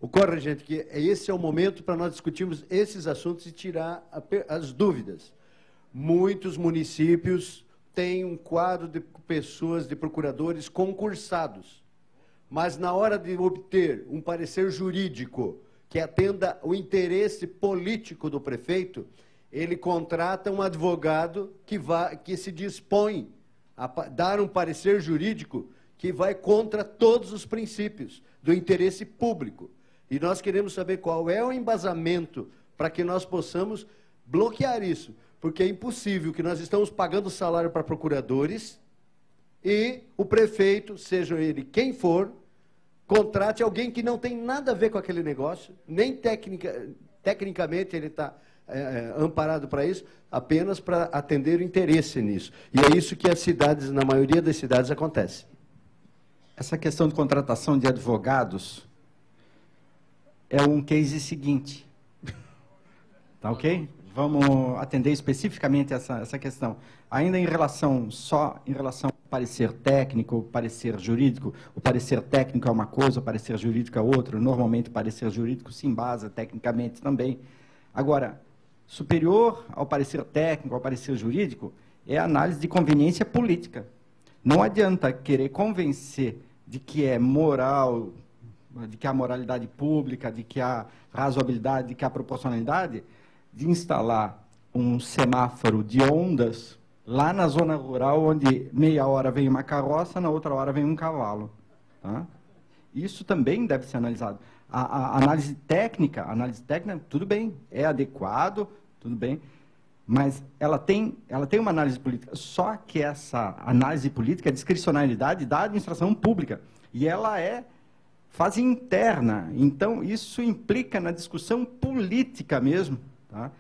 Ocorre, gente, que esse é o momento para nós discutirmos esses assuntos e tirar as dúvidas. Muitos municípios têm um quadro de pessoas, de procuradores concursados, mas na hora de obter um parecer jurídico que atenda o interesse político do prefeito, ele contrata um advogado que se dispõe a dar um parecer jurídico que vai contra todos os princípios do interesse público. E nós queremos saber qual é o embasamento para que nós possamos bloquear isso, porque é impossível que nós estamos pagando salário para procuradores e o prefeito, seja ele quem for, contrate alguém que não tem nada a ver com aquele negócio, nem tecnicamente ele está amparado para isso, apenas para atender o interesse nisso. E é isso que as cidades, na maioria das cidades, acontece. essa questão de contratação de advogados é um case seguinte. Tá ok? Vamos atender especificamente essa questão. Ainda em relação ao parecer técnico, parecer jurídico, o parecer técnico é uma coisa, o parecer jurídico é outra. Normalmente, o parecer jurídico se embasa tecnicamente também. Agora, superior ao parecer técnico, ao parecer jurídico, é a análise de conveniência política. Não adianta querer convencer de que é moral, de que há moralidade pública, de que há razoabilidade, de que há proporcionalidade, de instalar um semáforo de ondas lá na zona rural, onde meia hora vem uma carroça, na outra hora vem um cavalo. Tá? Isso também deve ser analisado. A análise técnica, tudo bem, é adequado, tudo bem, mas ela tem uma análise política. Só que essa análise política é discricionalidade da administração pública. E ela é fase interna. Então, isso implica na discussão política mesmo, tá?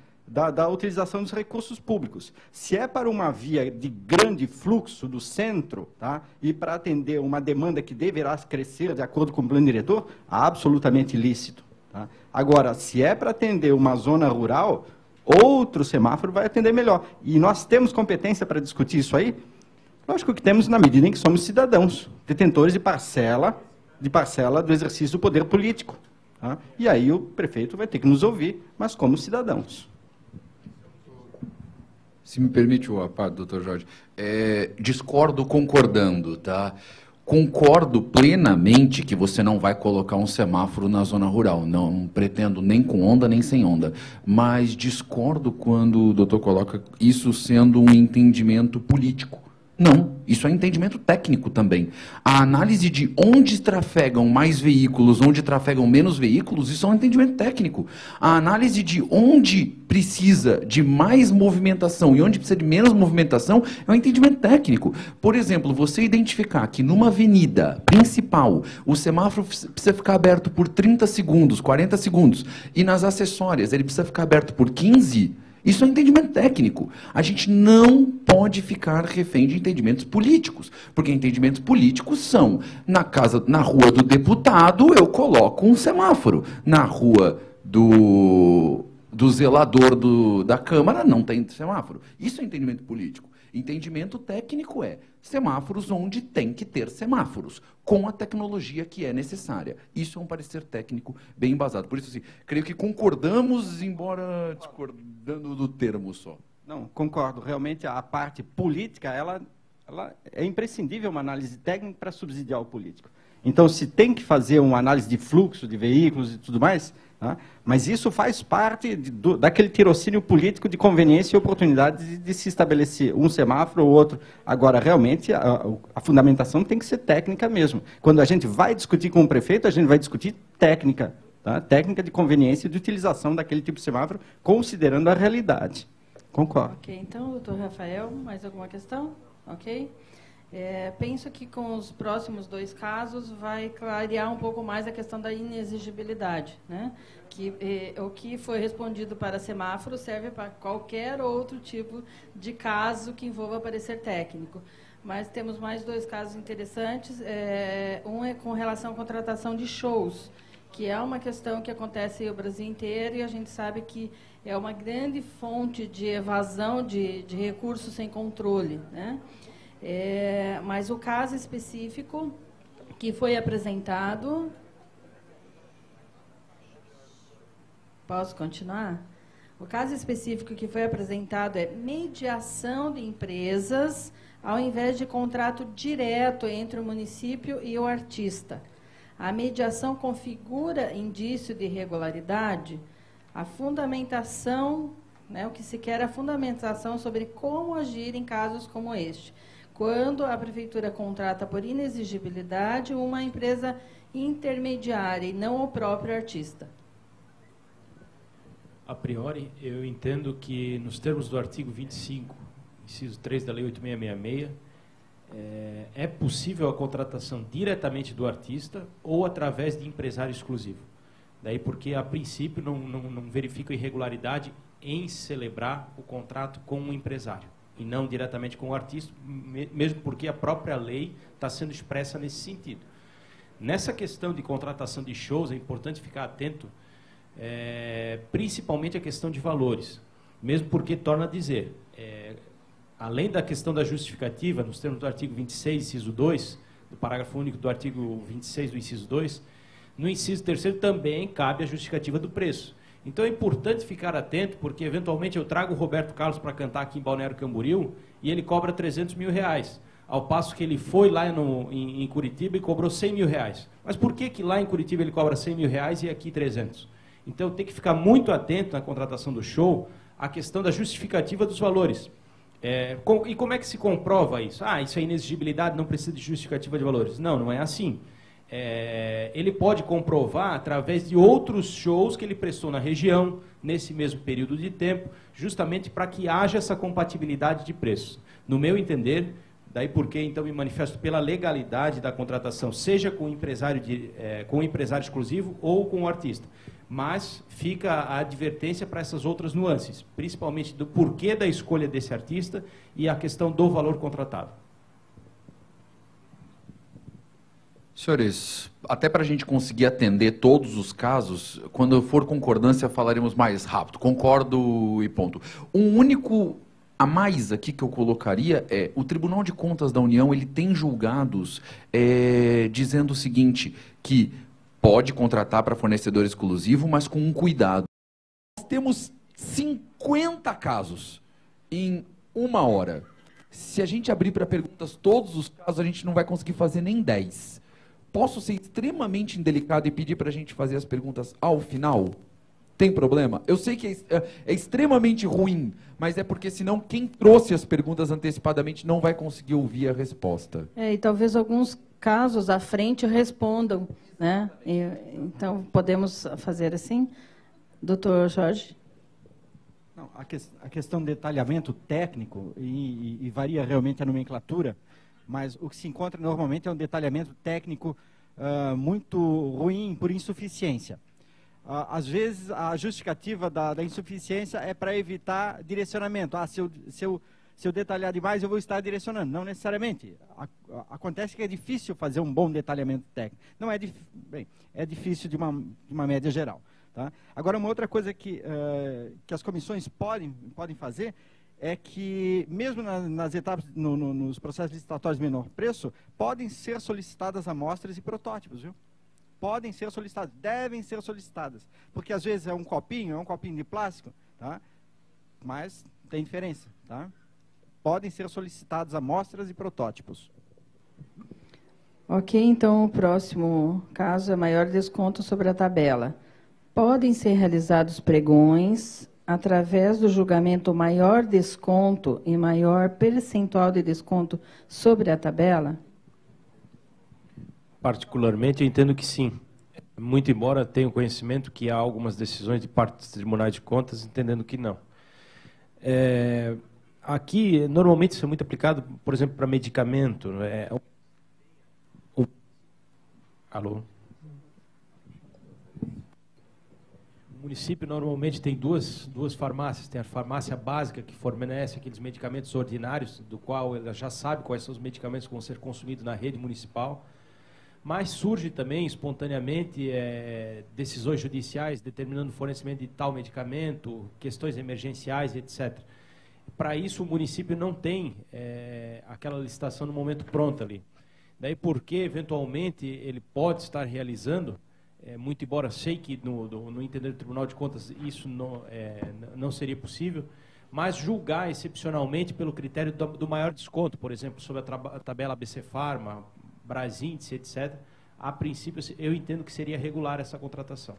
Da utilização dos recursos públicos. Se é para uma via de grande fluxo do centro, tá? E para atender uma demanda que deverá crescer de acordo com o plano diretor, absolutamente lícito. Tá? Agora, se é para atender uma zona rural, outro semáforo vai atender melhor. E nós temos competência para discutir isso aí? Lógico que temos, na medida em que somos cidadãos, detentores de parcela do exercício do poder político. Tá? E aí o prefeito vai ter que nos ouvir, mas como cidadãos. Se me permite, doutor Jorge, discordo concordando, tá? Concordo plenamente que você não vai colocar um semáforo na zona rural, não pretendo nem com onda nem sem onda, mas discordo quando o doutor coloca isso sendo um entendimento político. Não, isso é entendimento técnico também. A análise de onde trafegam mais veículos, onde trafegam menos veículos, isso é um entendimento técnico. A análise de onde precisa de mais movimentação e onde precisa de menos movimentação é um entendimento técnico. Por exemplo, você identificar que numa avenida principal o semáforo precisa ficar aberto por 30 segundos, 40 segundos, e nas acessórias ele precisa ficar aberto por 15. Isso é um entendimento técnico. A gente não pode ficar refém de entendimentos políticos, porque entendimentos políticos são, na rua do deputado, eu coloco um semáforo. Na rua do zelador da Câmara, não tem semáforo. Isso é entendimento político. Entendimento técnico é semáforos onde tem que ter semáforos, com a tecnologia que é necessária. Isso é um parecer técnico bem embasado. Por isso, assim, creio que concordamos, embora discordando do termo só. Não, concordo. Realmente, a parte política, ela é imprescindível uma análise técnica para subsidiar o político. Então, se tem que fazer uma análise de fluxo de veículos e tudo mais, tá? Mas isso faz parte daquele tirocínio político de conveniência e oportunidade de se estabelecer um semáforo ou outro. Agora, realmente, a fundamentação tem que ser técnica mesmo. Quando a gente vai discutir com o prefeito, a gente vai discutir técnica, tá? Técnica de conveniência e de utilização daquele tipo de semáforo, considerando a realidade. Concordo. Ok, então, doutor Rafael, mais alguma questão? Ok. Penso que com os próximos 2 casos vai clarear um pouco mais a questão da inexigibilidade, né? O que foi respondido para semáforo serve para qualquer outro tipo de caso que envolva parecer técnico. Mas temos mais 2 casos interessantes. Um é com relação à contratação de shows, que é uma questão que acontece no Brasil inteiro e a gente sabe que é uma grande fonte de evasão de recursos sem controle, né? Mas o caso específico que foi apresentado... Posso continuar? O caso específico que foi apresentado é mediação de empresas ao invés de contrato direto entre o município e o artista. A mediação configura indício de irregularidade? A fundamentação, né, o que se quer é a fundamentação sobre como agir em casos como este. Quando a prefeitura contrata por inexigibilidade uma empresa intermediária e não o próprio artista. A priori, eu entendo que, nos termos do artigo 25, inciso 3 da Lei 8666, é possível a contratação diretamente do artista ou através de empresário exclusivo. Daí porque, a princípio, não verifica irregularidade em celebrar o contrato com um empresário e não diretamente com o artista, mesmo porque a própria lei está sendo expressa nesse sentido. Nessa questão de contratação de shows, é importante ficar atento, principalmente a questão de valores, mesmo porque, torna a dizer, além da questão da justificativa, nos termos do artigo 26, inciso 2, do parágrafo único do artigo 26 do inciso 2, no inciso 3º também cabe a justificativa do preço. Então é importante ficar atento, porque eventualmente eu trago o Roberto Carlos para cantar aqui em Balneário Camboriú e ele cobra 300 mil reais, ao passo que ele foi lá em Curitiba e cobrou 100 mil reais. Mas por que lá em Curitiba ele cobra 100 mil reais e aqui 300? Então tem que ficar muito atento na contratação do show à questão da justificativa dos valores. E como é que se comprova isso? Isso é inexigibilidade, não precisa de justificativa de valores. Não, não é assim. ele pode comprovar através de outros shows que ele prestou na região, nesse mesmo período de tempo, justamente para que haja essa compatibilidade de preços. No meu entender, daí porque então me manifesto pela legalidade da contratação, seja com o empresário, com o empresário exclusivo ou com o artista. Mas fica a advertência para essas outras nuances, principalmente do porquê da escolha desse artista e a questão do valor contratado. Senhores, até para a gente conseguir atender todos os casos, quando for concordância falaremos mais rápido. Concordo e ponto. Um único a mais aqui que eu colocaria é, o Tribunal de Contas da União, ele tem julgados dizendo o seguinte, que pode contratar para fornecedor exclusivo, mas com um cuidado. Nós temos 50 casos em 1 hora. Se a gente abrir para perguntas todos os casos, a gente não vai conseguir fazer nem 10. Posso ser extremamente indelicado e pedir para a gente fazer as perguntas ao final? Tem problema? Eu sei que é extremamente ruim, mas é porque senão quem trouxe as perguntas antecipadamente não vai conseguir ouvir a resposta. E talvez alguns casos à frente respondam, né? Então, podemos fazer assim? Doutor Jorge? Não, a questão de detalhamento técnico, e varia realmente a nomenclatura, mas o que se encontra normalmente é um detalhamento técnico muito ruim por insuficiência. Às vezes, a justificativa da insuficiência é para evitar direcionamento. Se eu detalhar demais, eu vou estar direcionando. Não necessariamente. Acontece que é difícil fazer um bom detalhamento técnico. Não é bem, é difícil de uma média geral. Tá? Agora, uma outra coisa que as comissões podem fazer é que, mesmo nas etapas, nos processos licitatórios de menor preço, podem ser solicitadas amostras e protótipos, viu? Podem ser solicitadas, devem ser solicitadas, porque às vezes é um copinho de plástico, tá? Mas tem diferença, tá? Podem ser solicitadas amostras e protótipos. Ok, então o próximo caso é maior desconto sobre a tabela. Podem ser realizados pregões através do julgamento maior desconto e maior percentual de desconto sobre a tabela? Particularmente, eu entendo que sim. Muito embora tenha conhecimento que há algumas decisões de parte dos tribunais de contas entendendo que não. Aqui, normalmente, isso é muito aplicado, por exemplo, para medicamento. Alô? O município normalmente tem duas farmácias. Tem a farmácia básica, que fornece aqueles medicamentos ordinários, do qual ela já sabe quais são os medicamentos que vão ser consumidos na rede municipal. Mas surge também, espontaneamente, decisões judiciais determinando o fornecimento de tal medicamento, questões emergenciais, etc. Para isso, o município não tem aquela licitação no momento pronta ali. Daí porque, eventualmente, ele pode estar realizando, muito embora sei que no entender do Tribunal de Contas isso não seria possível, mas julgar excepcionalmente pelo critério do maior desconto, por exemplo, sobre a tabela ABC Pharma, Brasíndice, etc., a princípio eu entendo que seria regular essa contratação.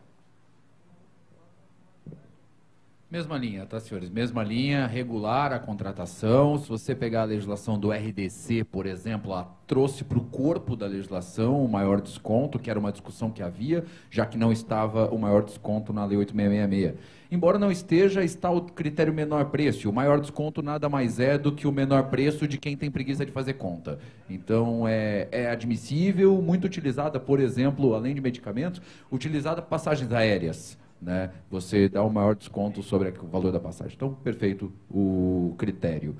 Mesma linha, tá, senhores? Mesma linha, regular a contratação. Se você pegar a legislação do RDC, por exemplo, ela trouxe para o corpo da legislação o maior desconto, que era uma discussão que havia, já que não estava o maior desconto na Lei 8666. Embora não esteja, está o critério menor preço. O maior desconto nada mais é do que o menor preço de quem tem preguiça de fazer conta. Então, é admissível, muito utilizada, por exemplo, além de medicamentos, utilizada para passagens aéreas. Né? Você dá um maior desconto sobre o valor da passagem. Então, perfeito o critério.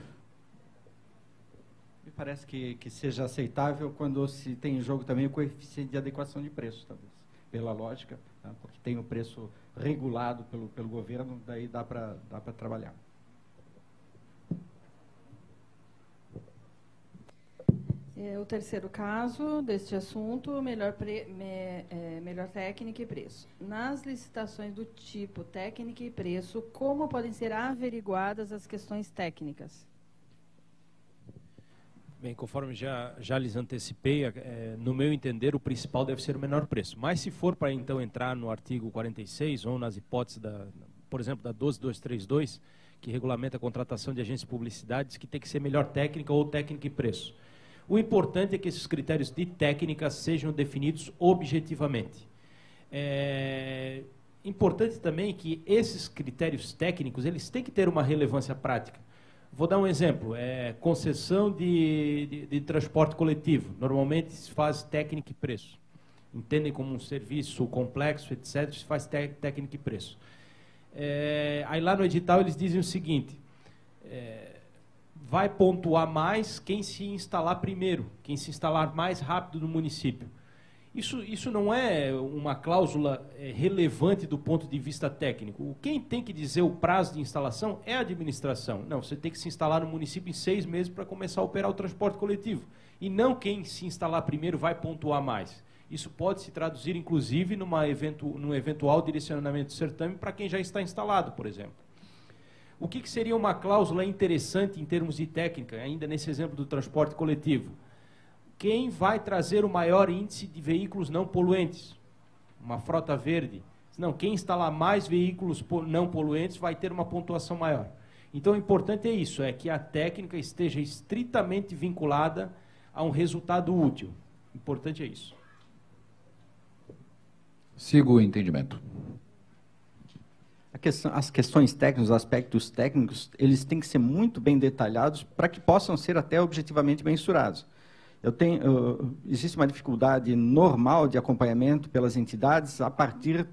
Me parece que seja aceitável quando se tem em jogo também o coeficiente de adequação de preço, talvez, pela lógica, tá? Porque tem o preço regulado pelo governo, daí dá para trabalhar. O terceiro caso deste assunto, melhor técnica e preço. Nas licitações do tipo técnica e preço, como podem ser averiguadas as questões técnicas? Bem, conforme já lhes antecipei, no meu entender, o principal deve ser o menor preço. Mas se for para, então, entrar no artigo 46, ou nas hipóteses, por exemplo, da 12232, que regulamenta a contratação de agências de publicidade, diz que tem que ser melhor técnica ou técnica e preço. O importante é que esses critérios de técnica sejam definidos objetivamente. É importante também que esses critérios técnicos, eles têm que ter uma relevância prática. Vou dar um exemplo, concessão de transporte coletivo. Normalmente se faz técnica e preço. Entendem como um serviço complexo, etc., se faz técnica e preço. Aí lá no edital eles dizem o seguinte, vai pontuar mais quem se instalar primeiro, quem se instalar mais rápido no município. Isso não é uma cláusula relevante do ponto de vista técnico. Quem tem que dizer o prazo de instalação é a administração. Não, você tem que se instalar no município em 6 meses para começar a operar o transporte coletivo. E não quem se instalar primeiro vai pontuar mais. Isso pode se traduzir, inclusive, num eventual direcionamento de certame para quem já está instalado, por exemplo. O que seria uma cláusula interessante em termos de técnica, ainda nesse exemplo do transporte coletivo? Quem vai trazer o maior índice de veículos não poluentes? Uma frota verde. Não, quem instalar mais veículos não poluentes vai ter uma pontuação maior. Então, o importante é isso, é que a técnica esteja estritamente vinculada a um resultado útil. O importante é isso. Sigo o entendimento. As questões técnicas, os aspectos técnicos, eles têm que ser muito bem detalhados para que possam ser até objetivamente mensurados. Existe uma dificuldade normal de acompanhamento pelas entidades a partir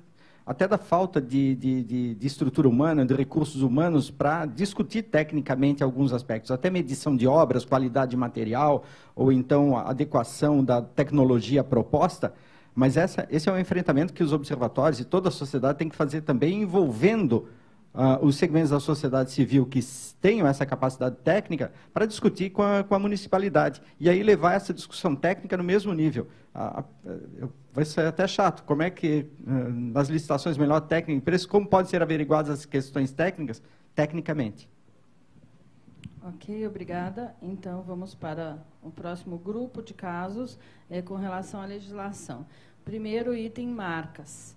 até da falta de estrutura humana, de recursos humanos para discutir tecnicamente alguns aspectos, até medição de obras, qualidade de material, ou então a adequação da tecnologia proposta. Mas esse é um enfrentamento que os observatórios e toda a sociedade tem que fazer também, envolvendo os segmentos da sociedade civil que tenham essa capacidade técnica para discutir com a municipalidade. E aí levar essa discussão técnica no mesmo nível. Vai ser até chato. Como é que, nas licitações melhor técnica e preço, como podem ser averiguadas as questões técnicas? Tecnicamente. Ok, obrigada. Então, vamos para o próximo grupo de casos com relação à legislação. Primeiro item, marcas.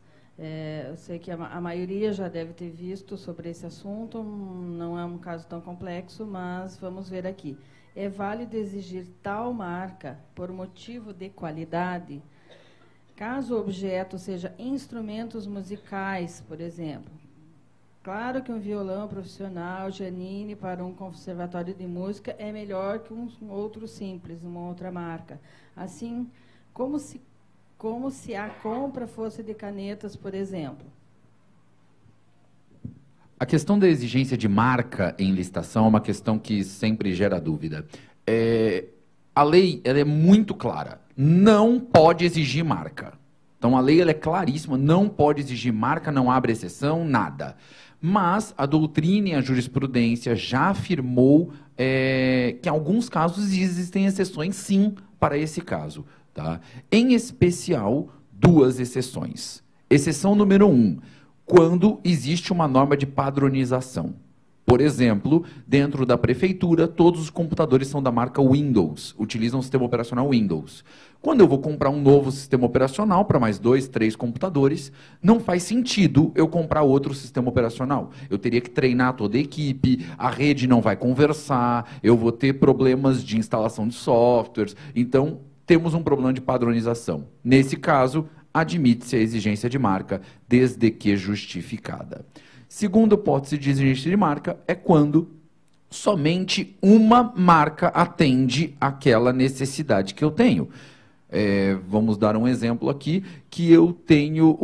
Eu sei que a maioria já deve ter visto sobre esse assunto, não é um caso tão complexo, mas vamos ver aqui. É válido exigir tal marca por motivo de qualidade? Caso o objeto seja instrumentos musicais, por exemplo. Claro que um violão profissional, Giannini, para um conservatório de música, é melhor que um outro simples, uma outra marca. Assim, como se a compra fosse de canetas, por exemplo. A questão da exigência de marca em licitação é uma questão que sempre gera dúvida. A lei ela é muito clara. Não pode exigir marca. Então, a lei ela é claríssima. Não pode exigir marca, não abre exceção, nada. Mas a doutrina e a jurisprudência já afirmou que em alguns casos existem exceções, sim, para esse caso. Tá? Em especial, 2 exceções. Exceção número 1, quando existe uma norma de padronização. Por exemplo, dentro da prefeitura, todos os computadores são da marca Windows, utilizam o sistema operacional Windows. Quando eu vou comprar um novo sistema operacional para mais 2, 3 computadores, não faz sentido eu comprar outro sistema operacional. Eu teria que treinar toda a equipe, a rede não vai conversar, eu vou ter problemas de instalação de softwares. Então, temos um problema de padronização. Nesse caso, admite-se a exigência de marca, desde que justificada. Segunda hipótese de exigência de marca é quando somente uma marca atende àquela necessidade que eu tenho. Vamos dar um exemplo aqui, que eu tenho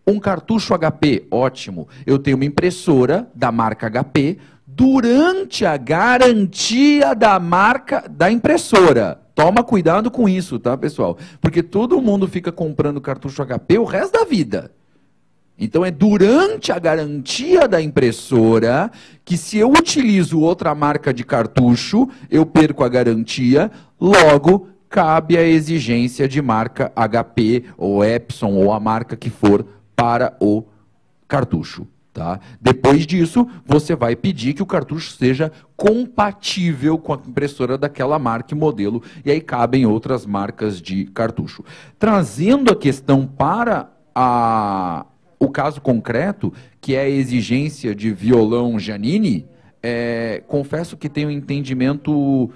um cartucho HP, ótimo. Eu tenho uma impressora da marca HP durante a garantia da marca da impressora. Toma cuidado com isso, tá, pessoal? Porque todo mundo fica comprando cartucho HP o resto da vida. Então, é durante a garantia da impressora que, se eu utilizo outra marca de cartucho, eu perco a garantia, logo cabe a exigência de marca HP ou Epson ou a marca que for para o cartucho. Tá? Depois disso, você vai pedir que o cartucho seja compatível com a impressora daquela marca e modelo, e aí cabem outras marcas de cartucho. Trazendo a questão para o caso concreto, que é a exigência de violão Giannini, confesso que tenho um entendimento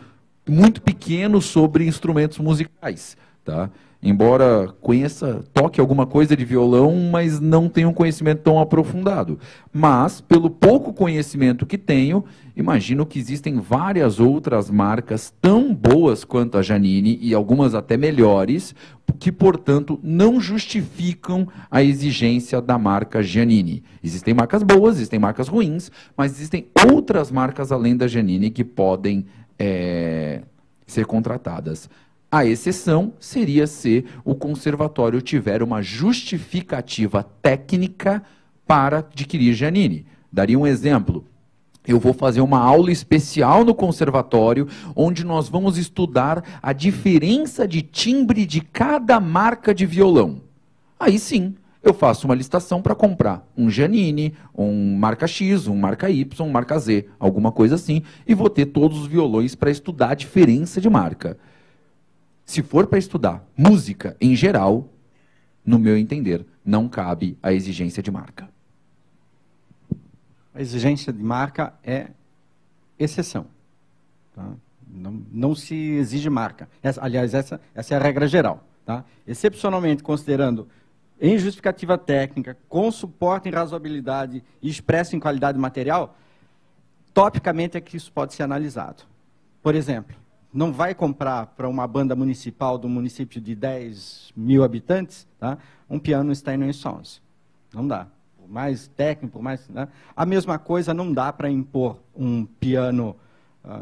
muito pequeno sobre instrumentos musicais, tá? Embora toque alguma coisa de violão, mas não tenha um conhecimento tão aprofundado. Mas, pelo pouco conhecimento que tenho, imagino que existem várias outras marcas tão boas quanto a Janine, e algumas até melhores, que, portanto, não justificam a exigência da marca Janine. Existem marcas boas, existem marcas ruins, mas existem outras marcas além da Janine que podem ser contratadas. A exceção seria se o conservatório tiver uma justificativa técnica para adquirir Janine. Daria um exemplo. Eu vou fazer uma aula especial no conservatório, onde nós vamos estudar a diferença de timbre de cada marca de violão. Aí sim, eu faço uma licitação para comprar um Janine, um marca X, um marca Y, um marca Z, alguma coisa assim, e vou ter todos os violões para estudar a diferença de marca. Se for para estudar música em geral, no meu entender, não cabe a exigência de marca. A exigência de marca é exceção. Tá? Não se exige marca. Aliás, essa é a regra geral. Tá? Excepcionalmente, considerando em justificativa técnica, com suporte em razoabilidade e expresso em qualidade material, topicamente é que isso pode ser analisado. Por exemplo, não vai comprar para uma banda municipal de um município de 10 mil habitantes, tá, um piano Steinway Sons. Não dá. Por mais técnico, por mais... Né? A mesma coisa não dá para impor um piano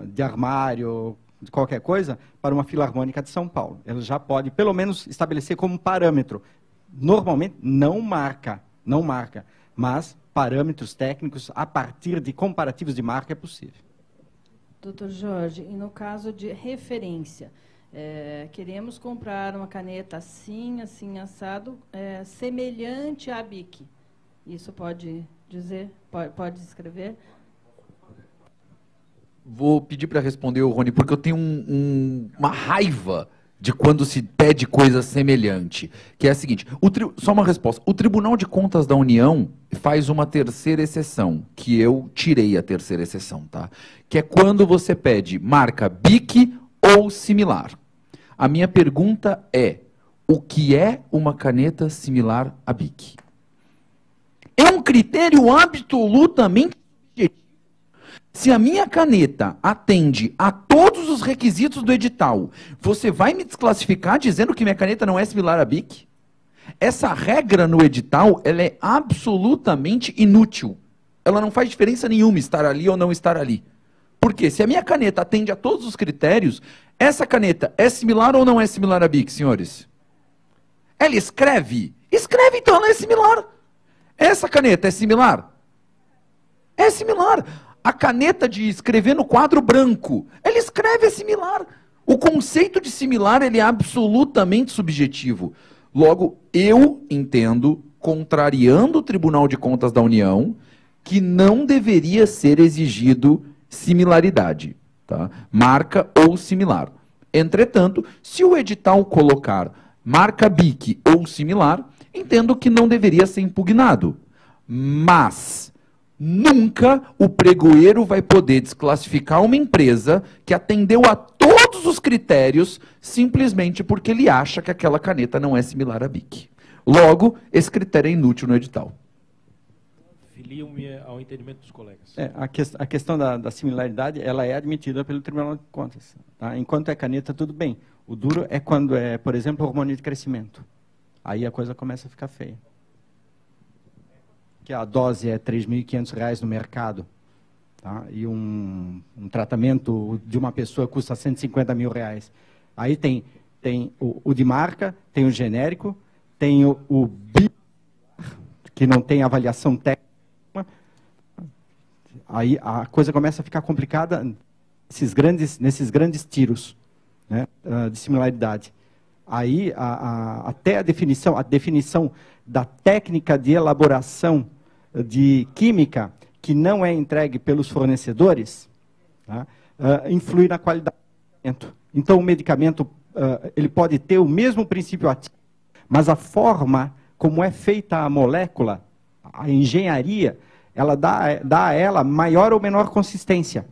de armário, de qualquer coisa, para uma filarmônica de São Paulo. Ela já pode, pelo menos, estabelecer como parâmetro. Normalmente, não marca, mas parâmetros técnicos a partir de comparativos de marca é possível. Doutor Jorge, e no caso de referência, queremos comprar uma caneta assim, assim, assado, semelhante à Bic. Isso pode dizer? Pode escrever? Vou pedir para responder o Rony, porque eu tenho uma raiva de quando se pede coisa semelhante, que é a seguinte, só uma resposta, o Tribunal de Contas da União faz uma terceira exceção, que eu tirei a terceira exceção, tá? Que é quando você pede marca Bic ou similar. A minha pergunta é, o que é uma caneta similar à Bic? É um critério absolutamente subjetivo. Se a minha caneta atende a todos os requisitos do edital, você vai me desclassificar dizendo que minha caneta não é similar à Bic? Essa regra no edital, ela é absolutamente inútil. Ela não faz diferença nenhuma estar ali ou não estar ali. Por quê? Se a minha caneta atende a todos os critérios, essa caneta é similar ou não é similar à Bic, senhores? Ela escreve? Escreve, então ela é similar. Essa caneta é similar? É similar. A caneta de escrever no quadro branco, ela escreve, é similar. O conceito de similar, ele é absolutamente subjetivo. Logo, eu entendo, contrariando o Tribunal de Contas da União, que não deveria ser exigido similaridade, tá? Marca ou similar. Entretanto, se o edital colocar marca Bic ou similar, entendo que não deveria ser impugnado. Mas nunca o pregoeiro vai poder desclassificar uma empresa que atendeu a todos os critérios simplesmente porque ele acha que aquela caneta não é similar à Bic. Logo, esse critério é inútil no edital. Filio-me ao entendimento dos colegas. A questão da similaridade, ela é admitida pelo Tribunal de Contas. Tá? Enquanto é caneta, tudo bem. O duro é quando é, por exemplo, hormônio de crescimento. Aí a coisa começa a ficar feia. Que a dose é R$ 3.500 no mercado, tá? E um tratamento de uma pessoa custa R$150 mil. Aí tem o de marca, tem o genérico, tem o bi, que não tem avaliação técnica. Aí a coisa começa a ficar complicada nesses grandes tiros, né, de similaridade. Aí até a definição da técnica de elaboração de química que não é entregue pelos fornecedores, tá, influi na qualidade do medicamento. Então, o medicamento ele pode ter o mesmo princípio ativo, mas a forma como é feita a molécula, a engenharia, ela dá a ela maior ou menor consistência.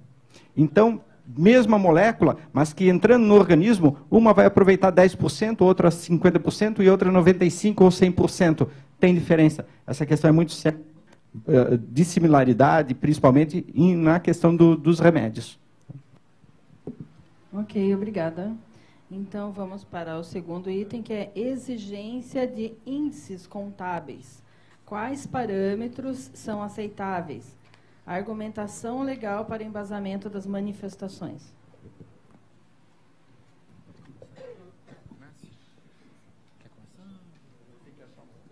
Então, mesma molécula, mas que entrando no organismo, uma vai aproveitar 10%, outra 50% e outra 95% ou 100%. Tem diferença. Essa questão é muito séria, de similaridade, principalmente na questão dos remédios. Ok, obrigada. Então, vamos para o segundo item, que é exigência de índices contábeis. Quais parâmetros são aceitáveis? Argumentação legal para embasamento das manifestações.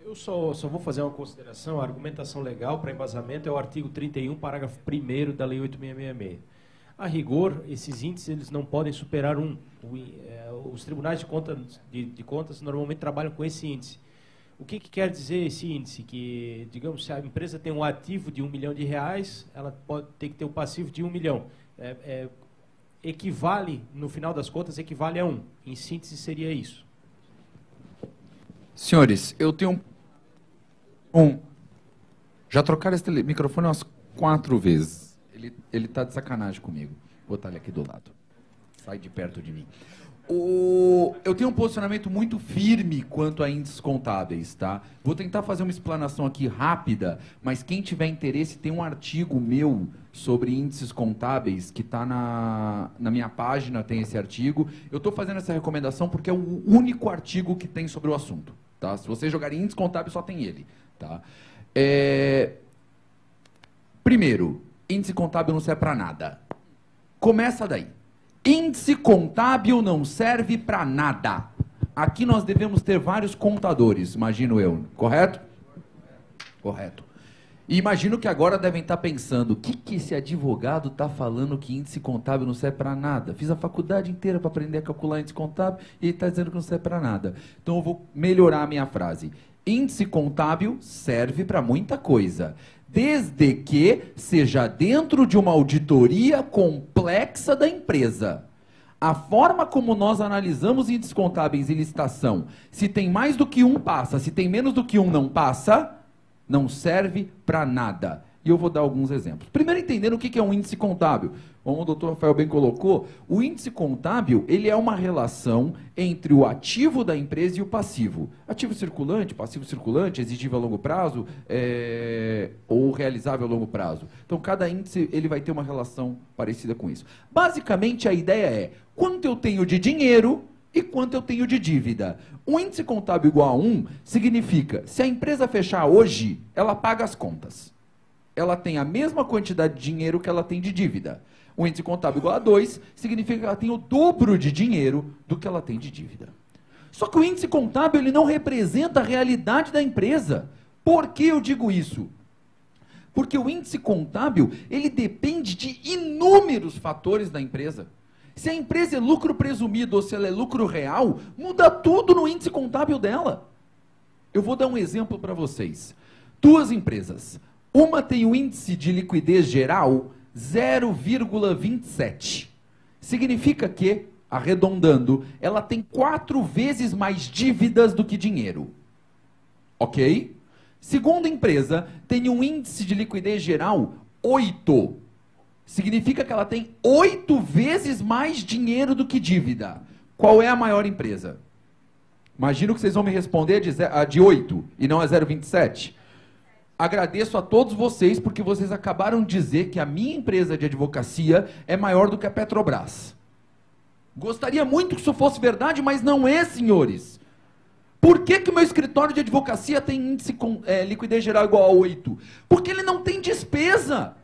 Eu só vou fazer uma consideração. A argumentação legal para embasamento é o artigo 31, parágrafo 1º da Lei 8.666. A rigor, esses índices eles não podem superar 1. Os tribunais de contas normalmente trabalham com esse índice. O que quer dizer esse índice? Que, digamos, se a empresa tem um ativo de R$1 milhão, ela pode ter que ter o passivo de 1 milhão. Equivale, no final das contas, equivale a 1. Em síntese, seria isso. Senhores, eu tenho já trocaram esse microfone umas 4 vezes. Ele está de sacanagem comigo. Vou botar ele aqui do lado. Sai de perto de mim. Eu tenho um posicionamento muito firme quanto a índices contábeis, tá? Vou tentar fazer uma explanação aqui rápida, mas quem tiver interesse, tem um artigo meu sobre índices contábeis que está na minha página, tem esse artigo. Eu estou fazendo essa recomendação porque é o único artigo que tem sobre o assunto, tá? Se vocês jogarem índice contábil, só tem ele, tá? Primeiro, índice contábil não serve para nada. Começa daí. Índice contábil não serve para nada. Aqui nós devemos ter vários contadores, imagino eu, correto? Correto. E imagino que agora devem estar pensando, o que esse advogado está falando que índice contábil não serve para nada? Fiz a faculdade inteira para aprender a calcular índice contábil e ele está dizendo que não serve para nada. Então eu vou melhorar a minha frase. Índice contábil serve para muita coisa, desde que seja dentro de uma auditoria complexa da empresa. A forma como nós analisamos índices contábeis em licitação, se tem mais do que um passa, se tem menos do que um não passa, não serve para nada. E eu vou dar alguns exemplos. Primeiro, entendendo o que é um índice contábil. Como o doutor Rafael bem colocou, o índice contábil ele é uma relação entre o ativo da empresa e o passivo. Ativo circulante, passivo circulante, exigível a longo prazo ou realizável a longo prazo. Então, cada índice ele vai ter uma relação parecida com isso. Basicamente, a ideia é quanto eu tenho de dinheiro e quanto eu tenho de dívida. Um índice contábil igual a 1 significa, se a empresa fechar hoje, ela paga as contas. Ela tem a mesma quantidade de dinheiro que ela tem de dívida. O índice contábil igual a 2 significa que ela tem o dobro de dinheiro do que ela tem de dívida. Só que o índice contábil ele não representa a realidade da empresa. Por que eu digo isso? Porque o índice contábil ele depende de inúmeros fatores da empresa. Se a empresa é lucro presumido ou se ela é lucro real, muda tudo no índice contábil dela. Eu vou dar um exemplo para vocês. 2 empresas. Uma tem o índice de liquidez geral 0,27. Significa que, arredondando, ela tem 4 vezes mais dívidas do que dinheiro. Ok? Segunda empresa tem um índice de liquidez geral 8. Significa que ela tem 8 vezes mais dinheiro do que dívida. Qual é a maior empresa? Imagino que vocês vão me responder a de 8 e não a 0,27. Agradeço a todos vocês porque vocês acabaram de dizer que a minha empresa de advocacia é maior do que a Petrobras. Gostaria muito que isso fosse verdade, mas não é, senhores. Por que o meu escritório de advocacia tem índice liquidez geral igual a 8? Porque ele não tem despesa.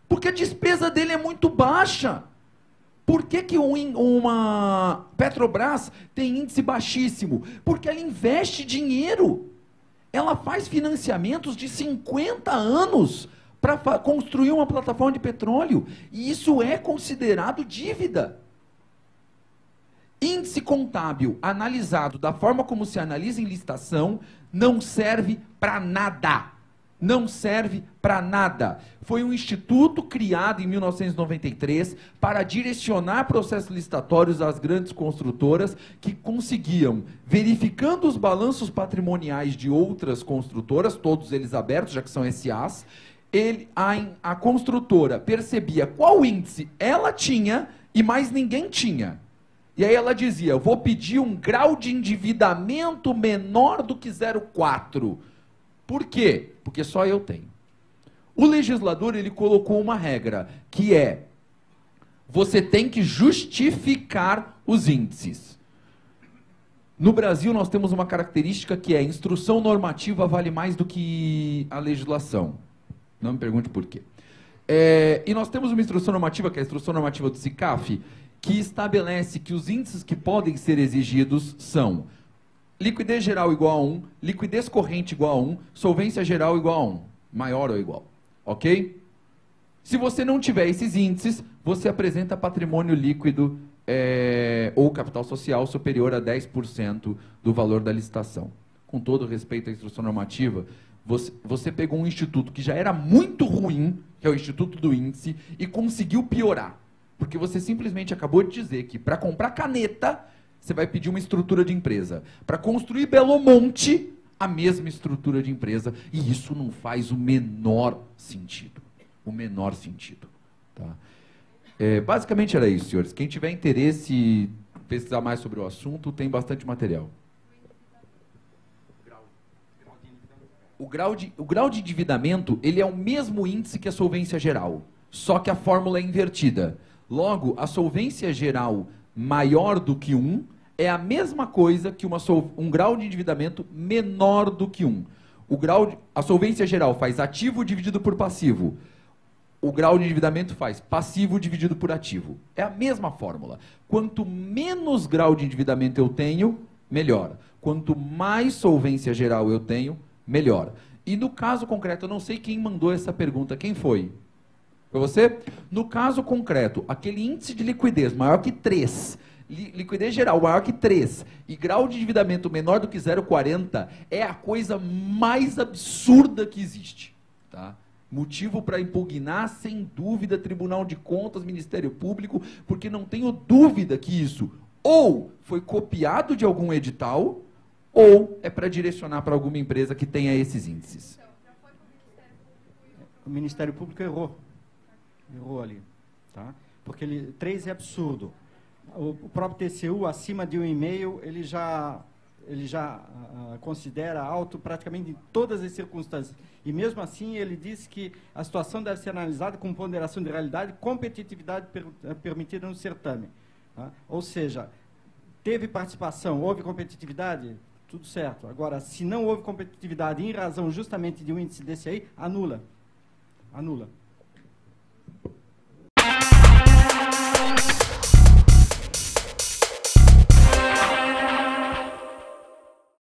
Porque a despesa dele é muito baixa. Por que uma Petrobras tem índice baixíssimo? Porque ela investe dinheiro. Ela faz financiamentos de 50 anos para construir uma plataforma de petróleo. E isso é considerado dívida. Índice contábil analisado da forma como se analisa em licitação não serve para nada. Não serve para nada. Foi um instituto criado em 1993 para direcionar processos licitatórios às grandes construtoras que conseguiam, verificando os balanços patrimoniais de outras construtoras, todos eles abertos, já que são SAs, a construtora percebia qual índice ela tinha E mais ninguém tinha. E aí ela dizia, eu vou pedir um grau de endividamento menor do que 0,4. Por quê? Porque só eu tenho. O legislador, ele colocou uma regra, que é, você tem que justificar os índices. No Brasil, nós temos uma característica que é, instrução normativa vale mais do que a legislação. Não me pergunte por quê. E nós temos uma instrução normativa, que é a instrução normativa do SICAF, que estabelece que os índices que podem ser exigidos são liquidez geral igual a 1, liquidez corrente igual a 1, solvência geral igual a 1, maior ou igual, ok? Se você não tiver esses índices, você apresenta patrimônio líquido ou capital social superior a 10% do valor da licitação. Com todo respeito à instrução normativa, você pegou um instituto que já era muito ruim, que é o Instituto do Índice, e conseguiu piorar. Porque você simplesmente acabou de dizer que para comprar caneta, você vai pedir uma estrutura de empresa. Para construir Belo Monte, a mesma estrutura de empresa. E isso não faz o menor sentido. O menor sentido. Tá? Basicamente era isso, senhores. Quem tiver interesse em pesquisar mais sobre o assunto, tem bastante material. O grau de endividamento, ele é o mesmo índice que a solvência geral. Só que a fórmula é invertida. Logo, a solvência geral maior do que 1 é a mesma coisa que um grau de endividamento menor do que 1. A solvência geral faz ativo dividido por passivo. O grau de endividamento faz passivo dividido por ativo. É a mesma fórmula. Quanto menos grau de endividamento eu tenho, melhor. Quanto mais solvência geral eu tenho, melhor. E no caso concreto, eu não sei quem mandou essa pergunta. Quem foi? Foi você? No caso concreto, aquele índice de liquidez maior que 3, liquidez geral maior que 3 e grau de endividamento menor do que 0,40 é a coisa mais absurda que existe. Tá? Motivo para impugnar, sem dúvida, Tribunal de Contas, Ministério Público, porque não tenho dúvida que isso ou foi copiado de algum edital ou é para direcionar para alguma empresa que tenha esses índices. O Ministério Público errou ali, tá? Porque 3 é absurdo. O próprio TCU, acima de 1,5, ele já considera alto praticamente em todas as circunstâncias. E mesmo assim, ele diz que a situação deve ser analisada com ponderação de realidade e competitividade permitida no certame. Tá? Ou seja, teve participação, houve competitividade, tudo certo. Agora, se não houve competitividade em razão justamente de um índice desse aí, anula. Anula.